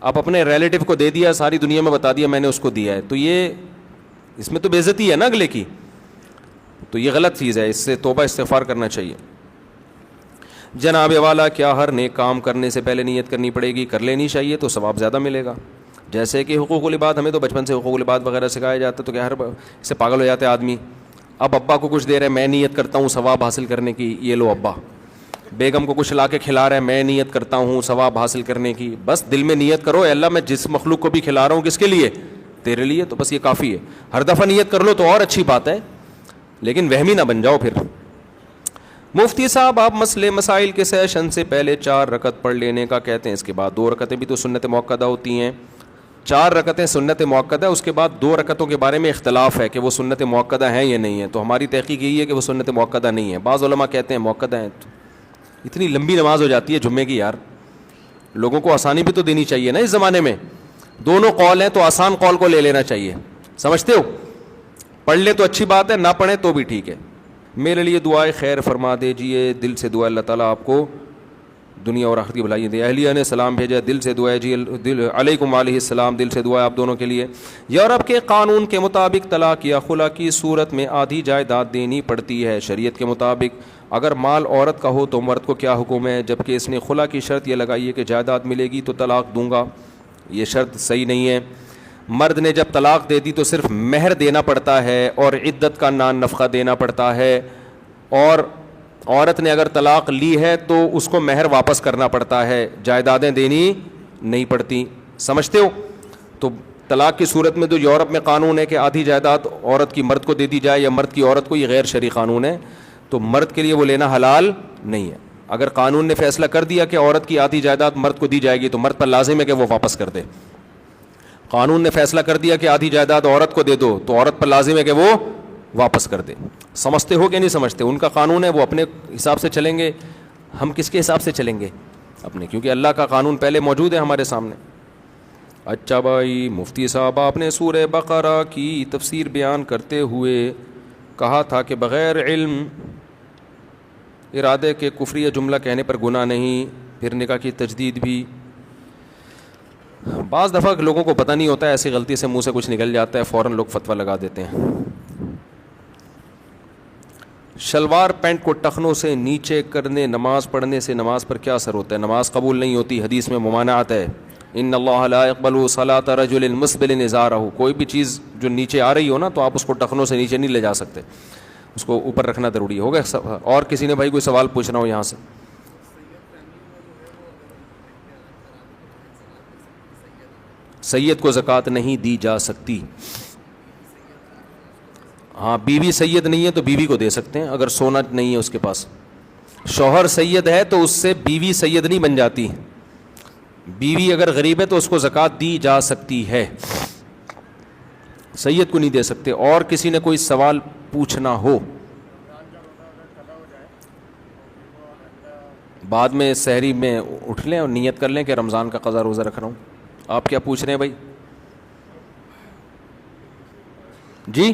آپ اپنے ریلیٹو کو دے دیا, ساری دنیا میں بتا دیا میں نے اس کو دیا ہے, تو یہ اس میں تو بے عزتی ہے نا اگلے کی. تو یہ غلط چیز ہے, اس سے توبہ استغفار کرنا چاہیے. جناب والا کیا ہر نیک کام کرنے سے پہلے نیت کرنی پڑے گی؟ کر لینی چاہیے تو ثواب زیادہ ملے گا. جیسے کہ حقوق العباد, ہمیں تو بچپن سے حقوق العباد وغیرہ سکھایا جاتا ہے, تو کیا ہر اس سے پاگل ہو جاتے آدمی. اب ابا کو کچھ دے رہے, میں نیت کرتا ہوں ثواب حاصل کرنے کی, یہ لو ابا. بیگم کو کچھ لا کے کھلا رہے, میں نیت کرتا ہوں ثواب حاصل کرنے کی. بس دل میں نیت کرو, اے اللہ میں جس مخلوق کو بھی کھلا رہا ہوں کس کے لیے؟ تیرے لیے. تو بس یہ کافی ہے. ہر دفعہ نیت کر لو تو اور اچھی بات ہے, لیکن وہمی نہ بن جاؤ پھر. مفتی صاحب آپ مسائل کے سیشن سے پہلے 4 رکعت پڑھ لینے کا کہتے ہیں, اس کے بعد 2 رکعتیں بھی تو سنت موقدہ ہوتی ہیں. 4 رکعتیں سنت موقدہ, اس کے بعد 2 رکعتوں کے بارے میں اختلاف ہے کہ وہ سنت موقدہ ہیں یا نہیں ہیں. تو ہماری تحقیق یہی ہے کہ وہ سنت موقدہ نہیں ہے. بعض علماء کہتے ہیں موقدہ ہیں. اتنی لمبی نماز ہو جاتی ہے جمعے کی یار, لوگوں کو آسانی بھی تو دینی چاہیے نا اس زمانے میں. دونوں قول ہیں تو آسان قول کو لے لینا چاہیے, سمجھتے ہو؟ پڑھ لے تو اچھی بات ہے, نہ پڑھیں تو بھی ٹھیک ہے. میرے لیے دعائے خیر فرما دیجیے, دل سے دعا اللہ تعالیٰ آپ کو دنیا اور آخرت کی بھلائی دے. اہلیہ نے سلام بھیجا, دل سے دعا ہے جی, علیکم علیہ السلام, دل سے دعا ہے آپ دونوں کے لیے. یورپ کے قانون کے مطابق طلاق یا خلا کی صورت میں آدھی جائیداد دینی پڑتی ہے. شریعت کے مطابق اگر مال عورت کا ہو تو مرد کو کیا حکم ہے؟ جبکہ اس نے خلا کی شرط یہ لگائی ہے کہ جائیداد ملے گی تو طلاق دوں گا. یہ شرط صحیح نہیں ہے. مرد نے جب طلاق دے دی تو صرف مہر دینا پڑتا ہے اور عدت کا نان نفقہ دینا پڑتا ہے, اور عورت نے اگر طلاق لی ہے تو اس کو مہر واپس کرنا پڑتا ہے, جائیدادیں دینی نہیں پڑتی. سمجھتے ہو؟ تو طلاق کی صورت میں تو یورپ میں قانون ہے کہ آدھی جائیداد عورت کی مرد کو دے دی جائے یا مرد کی عورت کو, یہ غیر شرعی قانون ہے, تو مرد کے لیے وہ لینا حلال نہیں ہے. اگر قانون نے فیصلہ کر دیا کہ عورت کی آدھی جائیداد مرد کو دی جائے گی تو مرد پر لازم ہے کہ وہ واپس کر دے. قانون نے فیصلہ کر دیا کہ آدھی جائیداد عورت کو دے دو تو عورت پر لازم ہے کہ وہ واپس کر دے. سمجھتے ہو کہ نہیں سمجھتے؟ ان کا قانون ہے, وہ اپنے حساب سے چلیں گے, ہم کس کے حساب سے چلیں گے؟ اپنے, کیونکہ اللہ کا قانون پہلے موجود ہے ہمارے سامنے. اچھا بھائی, مفتی صاحب آپ نے سورہ بقرہ کی تفسیر بیان کرتے ہوئے کہا تھا کہ بغیر علم ارادے کے کفری جملہ کہنے پر گناہ نہیں, پھر نکاح کی تجدید بھی. بعض دفعہ لوگوں کو پتہ نہیں ہوتا ہے, ایسی غلطی سے منہ سے کچھ نکل جاتا ہے, فوراً لوگ فتویٰ لگا دیتے ہیں. شلوار پینٹ کو ٹخنوں سے نیچے کرنے نماز پڑھنے سے نماز پر کیا اثر ہوتا ہے؟ نماز قبول نہیں ہوتی, حدیث میں ممانعت ہے. ان اللہ لا يقبل صلاۃ رجل مسبل ازارہ, کوئی بھی چیز جو نیچے آ رہی ہو نا تو آپ اس کو ٹخنوں سے نیچے نہیں لے جا سکتے, اس کو اوپر رکھنا ضروری ہوگا. اور کسی نے بھائی کوئی سوال پوچھنا ہو یہاں سے؟ سید کو زکوٰۃ نہیں دی جا سکتی. ہاں, بیوی سید نہیں ہے تو بیوی کو دے سکتے ہیں اگر سونا نہیں ہے اس کے پاس. شوہر سید ہے تو اس سے بیوی سید نہیں بن جاتی. بیوی اگر غریب ہے تو اس کو زکوٰۃ دی جا سکتی ہے, سید کو نہیں دے سکتے. اور کسی نے کوئی سوال پوچھنا ہو؟ بعد میں سحری میں اٹھ لیں اور نیت کر لیں کہ رمضان کا قضا روزہ رکھ رہا ہوں. آپ کیا پوچھ رہے ہیں بھائی؟ جی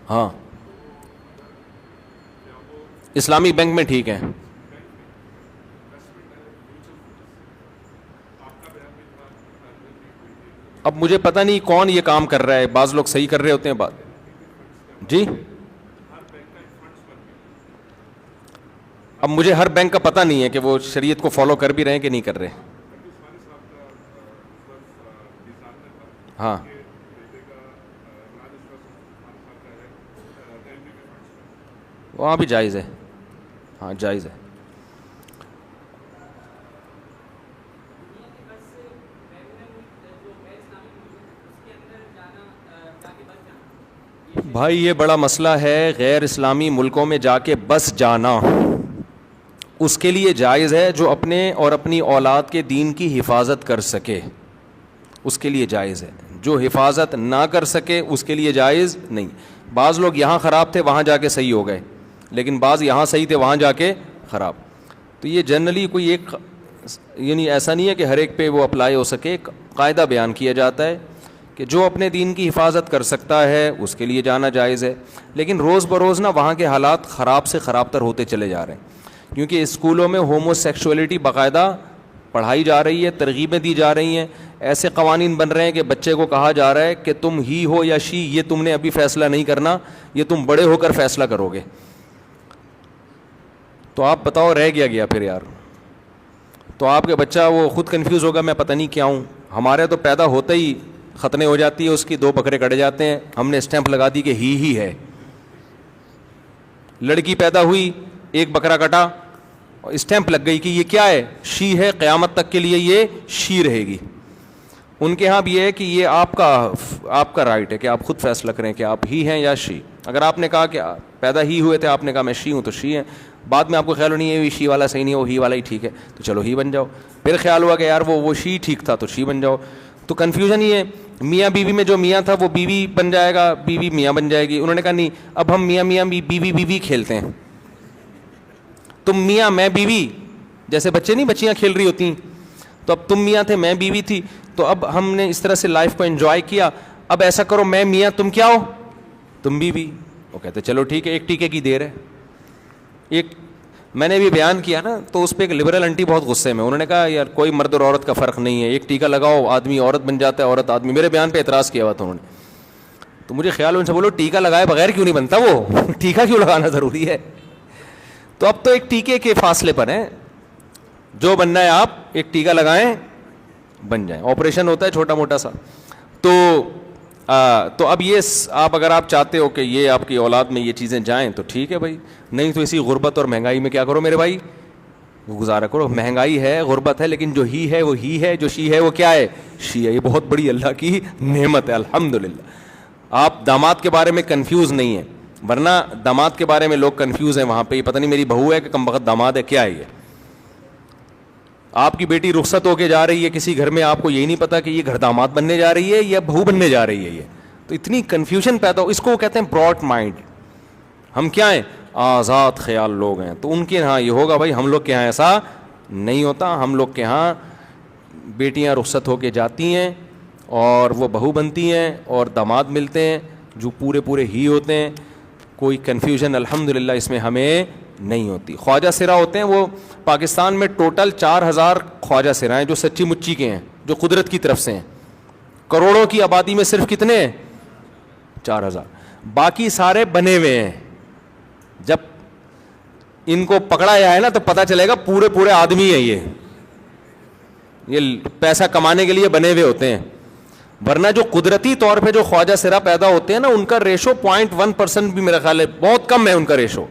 ہاں, اسلامی بینک میں ٹھیک ہے. اب مجھے پتہ نہیں کون یہ کام کر رہا ہے, بعض لوگ صحیح کر رہے ہوتے ہیں بات. جی اب مجھے ہر بینک کا پتہ نہیں ہے کہ وہ شریعت کو فالو کر بھی رہے ہیں کہ نہیں کر رہے. ہاں وہاں بھی جائز ہے, ہاں جائز ہے. بھائی یہ بڑا مسئلہ ہے, غیر اسلامی ملکوں میں جا کے بس جانا اس کے لیے جائز ہے جو اپنے اور اپنی اولاد کے دین کی حفاظت کر سکے, اس کے لیے جائز ہے. جو حفاظت نہ کر سکے اس کے لیے جائز نہیں. بعض لوگ یہاں خراب تھے وہاں جا کے صحیح ہو گئے, لیکن بعض یہاں صحیح تھے وہاں جا کے خراب. تو یہ جنرلی کوئی ایک یعنی ایسا نہیں ہے کہ ہر ایک پہ وہ اپلائی ہو سکے. قاعدہ بیان کیا جاتا ہے کہ جو اپنے دین کی حفاظت کر سکتا ہے اس کے لیے جانا جائز ہے. لیکن روز بروز نا وہاں کے حالات خراب سے خراب تر ہوتے چلے جا رہے ہیں, کیونکہ اسکولوں میں ہومو سیکشولیٹی باقاعدہ پڑھائی جا رہی ہے, ترغیبیں دی جا رہی ہیں. ایسے قوانین بن رہے ہیں کہ بچے کو کہا جا رہا ہے کہ تم ہی ہو یا شی, یہ تم نے ابھی فیصلہ نہیں کرنا, یہ تم بڑے ہو کر فیصلہ کرو گے. تو آپ بتاؤ رہ گیا پھر یار. تو آپ کے بچہ وہ خود کنفیوز ہوگا میں پتہ نہیں کیا ہوں. ہمارے تو پیدا ہوتے ہی ختنے ہو جاتی ہے اس کی, 2 بکرے کٹے جاتے ہیں, ہم نے اسٹیمپ لگا دی کہ ہی ہے. لڑکی پیدا ہوئی 1 بکرا کٹا, اسٹیمپ لگ گئی کہ یہ کیا ہے, شی ہے, قیامت تک کے لیے یہ شی رہے گی. ان کے ہاں بھی یہ ہے کہ یہ آپ کا رائٹ ہے کہ آپ خود فیصلہ کریں کہ آپ ہی ہیں یا شی. اگر آپ نے کہا کہ پیدا ہی ہوئے تھے, آپ نے کہا میں شی ہوں تو شی ہیں, بعد میں آپ کو خیال نہیں ہے یہ شی والا صحیح نہیں ہے, وہ ہی والا ہی ٹھیک ہے, تو چلو ہی بن جاؤ. پھر خیال ہوا کہ یار وہ شی ٹھیک تھا تو شی بن جاؤ. تو کنفیوژن ہی ہے. میاں بیوی میں جو میاں تھا وہ بیوی بن جائے گا, بیوی میاں بن جائے گی. انہوں نے کہا نہیں, اب ہم میاں بیوی کھیلتے ہیں. تم میاں میں بیوی, جیسے بچے نہیں بچیاں کھیل رہی ہوتی ہیں, تو اب تم میاں تھے میں بیوی تھی, تو اب ہم نے اس طرح سے لائف کو انجوائے کیا. اب ایسا کرو میں میاں تم کیا ہو, تم بیوی. وہ کہتے چلو ٹھیک ہے, 1 ٹیکے کی دیر ہے. ایک میں نے بھی بیان کیا نا, تو اس پہ ایک لبرل انٹی بہت غصے میں, انہوں نے کہا یار کوئی مرد اور عورت کا فرق نہیں ہے, 1 ٹیکہ لگاؤ آدمی عورت بن جاتا ہے, عورت آدمی. میرے بیان پہ اعتراض کیا ہوا تھا انہوں نے. تو مجھے خیال ان سے بولو ٹیکہ لگائے بغیر کیوں نہیں بنتا, وہ ٹیکہ کیوں لگانا ضروری ہے. تو اب تو 1 ٹیکے کے فاصلے پر ہیں, جو بننا ہے آپ ایک ٹیکا لگائیں بن جائیں. آپریشن ہوتا ہے چھوٹا موٹا سا. تو اب یہ آپ اگر آپ چاہتے ہو کہ یہ آپ کی اولاد میں یہ چیزیں جائیں تو ٹھیک ہے بھائی, نہیں تو اسی غربت اور مہنگائی میں کیا کرو میرے بھائی, گزارا کرو. مہنگائی ہے, غربت ہے, لیکن جو ہی ہے وہ ہی ہے, جو شی ہے وہ کیا ہے, شی ہے. یہ بہت بڑی اللہ کی نعمت ہے الحمدللہ. آپ داماد کے بارے میں کنفیوز نہیں ہیں, ورنہ داماد کے بارے میں لوگ کنفیوز ہیں وہاں پہ, یہ پتہ نہیں میری بہو ہے کہ کم بخت داماد ہے, کیا ہے یہ. آپ کی بیٹی رخصت ہو کے جا رہی ہے کسی گھر میں, آپ کو یہی نہیں پتا کہ یہ گھر داماد بننے جا رہی ہے یا بہو بننے جا رہی ہے. یہ تو اتنی کنفیوژن پیدا ہو, اس کو کہتے ہیں براڈ مائنڈ. ہم کیا ہیں, آزاد خیال لوگ ہیں. تو ان کے یہاں یہ ہوگا بھائی, ہم لوگ کے یہاں ایسا نہیں ہوتا. ہم لوگ کے یہاں بیٹیاں رخصت ہو کے جاتی ہیں اور وہ بہو بنتی ہیں اور داماد ملتے ہیں جو پورے پورے ہی ہوتے ہیں. کوئی کنفیوژن الحمدللہ اس میں ہمیں نہیں ہوتی. خواجہ سرا ہوتے ہیں, وہ پاکستان میں ٹوٹل 4000 خواجہ سرا ہیں جو سچی مچی کے ہیں, جو قدرت کی طرف سے ہیں. کروڑوں کی آبادی میں صرف کتنے ہیں, 4000. باقی سارے بنے ہوئے ہیں. جب ان کو پکڑا جائے نا تو پتہ چلے گا پورے پورے آدمی ہیں. یہ پیسہ کمانے کے لیے بنے ہوئے ہوتے ہیں. ورنہ جو قدرتی طور پہ جو خواجہ سرا پیدا ہوتے ہیں نا, ان کا ریشو 0.1% بھی میرا خیال ہے بہت کم ہے ان کا ریشو.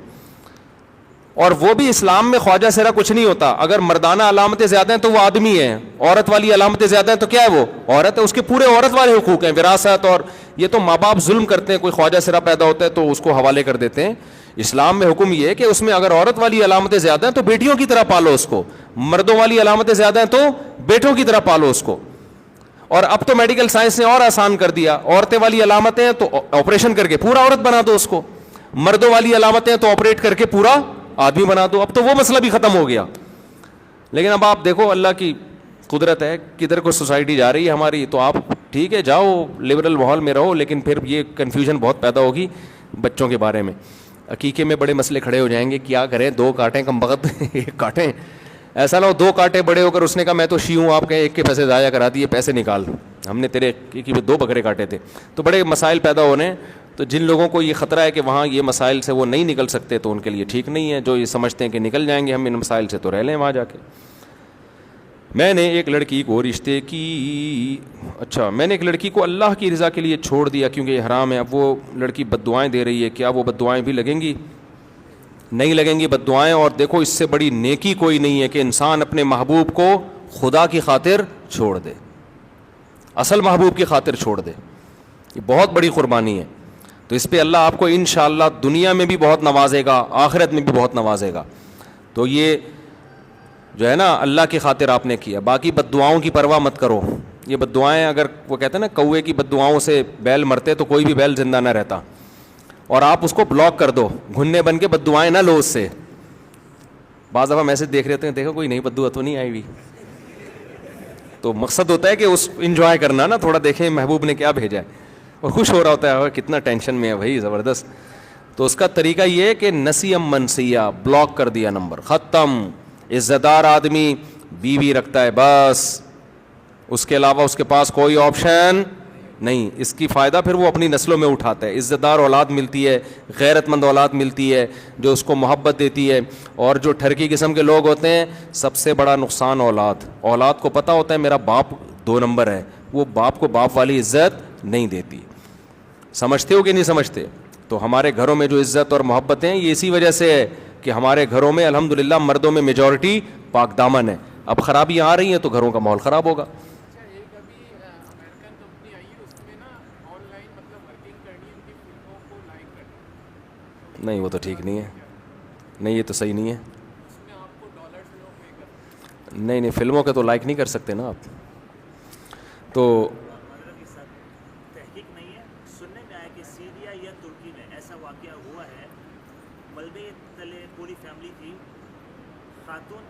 اور وہ بھی اسلام میں خواجہ سرا کچھ نہیں ہوتا. اگر مردانہ علامتیں زیادہ ہیں تو وہ آدمی ہے, عورت والی علامتیں زیادہ ہیں تو کیا ہے, وہ عورت ہے. اس کے پورے عورت والے حقوق ہیں, وراثت. اور یہ تو ماں باپ ظلم کرتے ہیں, کوئی خواجہ سرا پیدا ہوتا ہے تو اس کو حوالے کر دیتے ہیں. اسلام میں حکم یہ ہے کہ اس میں اگر عورت والی علامتیں زیادہ ہیں تو بیٹیوں کی طرح پالو اس کو, مردوں والی علامتیں زیادہ ہیں تو بیٹوں کی طرح پالو اس کو. اور اب تو میڈیکل سائنس نے اور آسان کر دیا, عورتیں والی علامتیں ہیں تو آپریشن کر کے پورا عورت بنا دو اس کو, مردوں والی علامتیں ہیں تو آپریٹ کر کے پورا آدمی بنا دو. اب تو وہ مسئلہ بھی ختم ہو گیا. لیکن اب آپ دیکھو اللہ کی قدرت ہے, کدھر کو سوسائٹی جا رہی ہے ہماری. تو آپ ٹھیک ہے جاؤ لبرل ماحول میں رہو, لیکن پھر یہ کنفیوژن بہت پیدا ہوگی بچوں کے بارے میں. عقیقے میں بڑے مسئلے کھڑے ہو جائیں گے, کیا کریں, 2 کاٹیں کم بخت ایک کاٹیں. ایسا نہ ہو 2 کاٹے بڑے ہو کر اس نے کہا میں تو شی ہوں, آپ کہیں ایک کے پیسے ضائع کرا دیے, پیسے نکال, ہم نے تیرے 2 بکرے کاٹے تھے. تو بڑے مسائل پیدا ہو رہے ہیں. تو جن لوگوں کو یہ خطرہ ہے کہ وہاں یہ مسائل سے وہ نہیں نکل سکتے تو ان کے لیے ٹھیک نہیں ہے. جو یہ سمجھتے ہیں کہ نکل جائیں گے ہم ان مسائل سے, تو رہ لیں وہاں جا کے. میں نے ایک لڑکی کو اللہ کی رضا کے لیے چھوڑ دیا کیونکہ یہ حرام ہے. اب وہ لڑکی بد دعائیں دے رہی ہے, کیا وہ بد دعائیں بھی لگیں گی؟ نہیں لگیں گی بد دعائیں. اور دیکھو اس سے بڑی نیکی کوئی نہیں ہے کہ انسان اپنے محبوب کو خدا کی خاطر چھوڑ دے, اصل محبوب کی خاطر چھوڑ دے. یہ بہت بڑی قربانی ہے. تو اس پہ اللہ آپ کو انشاءاللہ دنیا میں بھی بہت نوازے گا, آخرت میں بھی بہت نوازے گا. تو یہ جو ہے نا اللہ کی خاطر آپ نے کیا. باقی بد دعاؤں کی پرواہ مت کرو. یہ بد دعائیں, اگر وہ کہتے ہیں نا کوے کی بد دعاؤں سے بیل مرتے تو کوئی بھی بیل زندہ نہ رہتا. اور آپ اس کو بلاک کر دو, گھننے بن کے بد دعائیں نہ لو اس سے. بعض دفعہ میسج دیکھ رہے ہیں, دیکھو کوئی نئی بد دعا تو نہیں آئی ہوئی. تو مقصد ہوتا ہے کہ اس انجوائے کرنا نا, تھوڑا دیکھیں محبوب نے کیا بھیجا ہے, اور خوش ہو رہا ہوتا ہے کتنا ٹینشن میں ہے بھائی, زبردست. تو اس کا طریقہ یہ ہے کہ نسیم منسیہ, بلاک کر دیا نمبر, ختم. عزت دار آدمی بیوی رکھتا ہے بس, اس کے علاوہ اس کے پاس کوئی آپشن نہیں. اس کی فائدہ پھر وہ اپنی نسلوں میں اٹھاتا ہے. عزت دار اولاد ملتی ہے, غیرت مند اولاد ملتی ہے جو اس کو محبت دیتی ہے. اور جو ٹھرکی قسم کے لوگ ہوتے ہیں, سب سے بڑا نقصان اولاد کو پتہ ہوتا ہے میرا باپ 2 نمبر ہے, وہ باپ کو باپ والی عزت نہیں دیتی. سمجھتے ہو کہ نہیں سمجھتے؟ تو ہمارے گھروں میں جو عزت اور محبت ہیں یہ اسی وجہ سے ہے کہ ہمارے گھروں میں الحمدللہ مردوں میں میجورٹی پاک دامن ہے. اب خرابیاں آ رہی ہیں تو گھروں کا ماحول خراب ہوگا. نہیں وہ تو ٹھیک نہیں ہے, نہیں یہ تو صحیح نہیں ہے. نہیں فلموں کے تو لائک نہیں کر سکتے نا آپ. تو تحقیق نہیں ہے, سننے میں آیا کہ سیریا یا ترکی میں ایسا واقعہ ہوا ہے. ملبے تلے پوری فیملی تھی, خاتون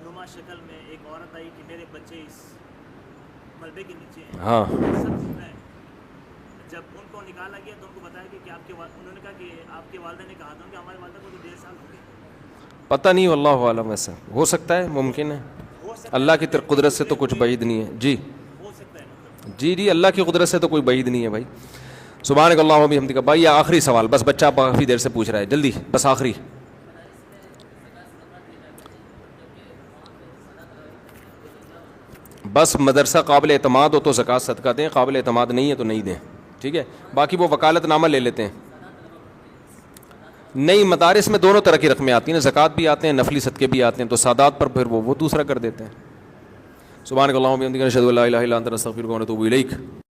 نما شکل میں ایک عورت آئی کہ میرے بچے اس ملبے کے نیچے ہیں. ہاں, جب ان کو نکالا گیا تو ان کو بتایا کہ آپ کے انہوں نے کہا کہ آپ کے والدہ نے کہا تھا کہ ہمارے والدہ کو تو 1.5 سال ہو گئے. پتہ نہیں, واللہ عالم. ایسا ہو سکتا ہے, ممکن ہے. اللہ کی قدرت سے تو کچھ بعید نہیں ہے. جی ہو سکتا ہے, جی اللہ کی قدرت سے تو کوئی بعید نہیں ہے بھائی. سبحانک اللہم و بحمدک. بھائی یہ آخری سوال, بس بچہ کافی دیر سے پوچھ رہا ہے, جلدی بس آخری. بس مدرسہ قابل اعتماد ہو تو زکوٰۃ صدقہ دیں, قابل اعتماد نہیں ہے تو نہیں دیں, ٹھیک ہے. باقی وہ وکالت نامہ لے لیتے ہیں. نہیں, مدارس میں دونوں طرح کی رقمیں آتی ہیں, زکوٰۃ بھی آتے ہیں, نفلی صدقے بھی آتے ہیں, تو سادات پر پھر وہ دوسرا کر دیتے ہیں. سبحانک اللہم و بحمدک اشہد ان لا الہ الا انت نستغفرک و نتوب الیک.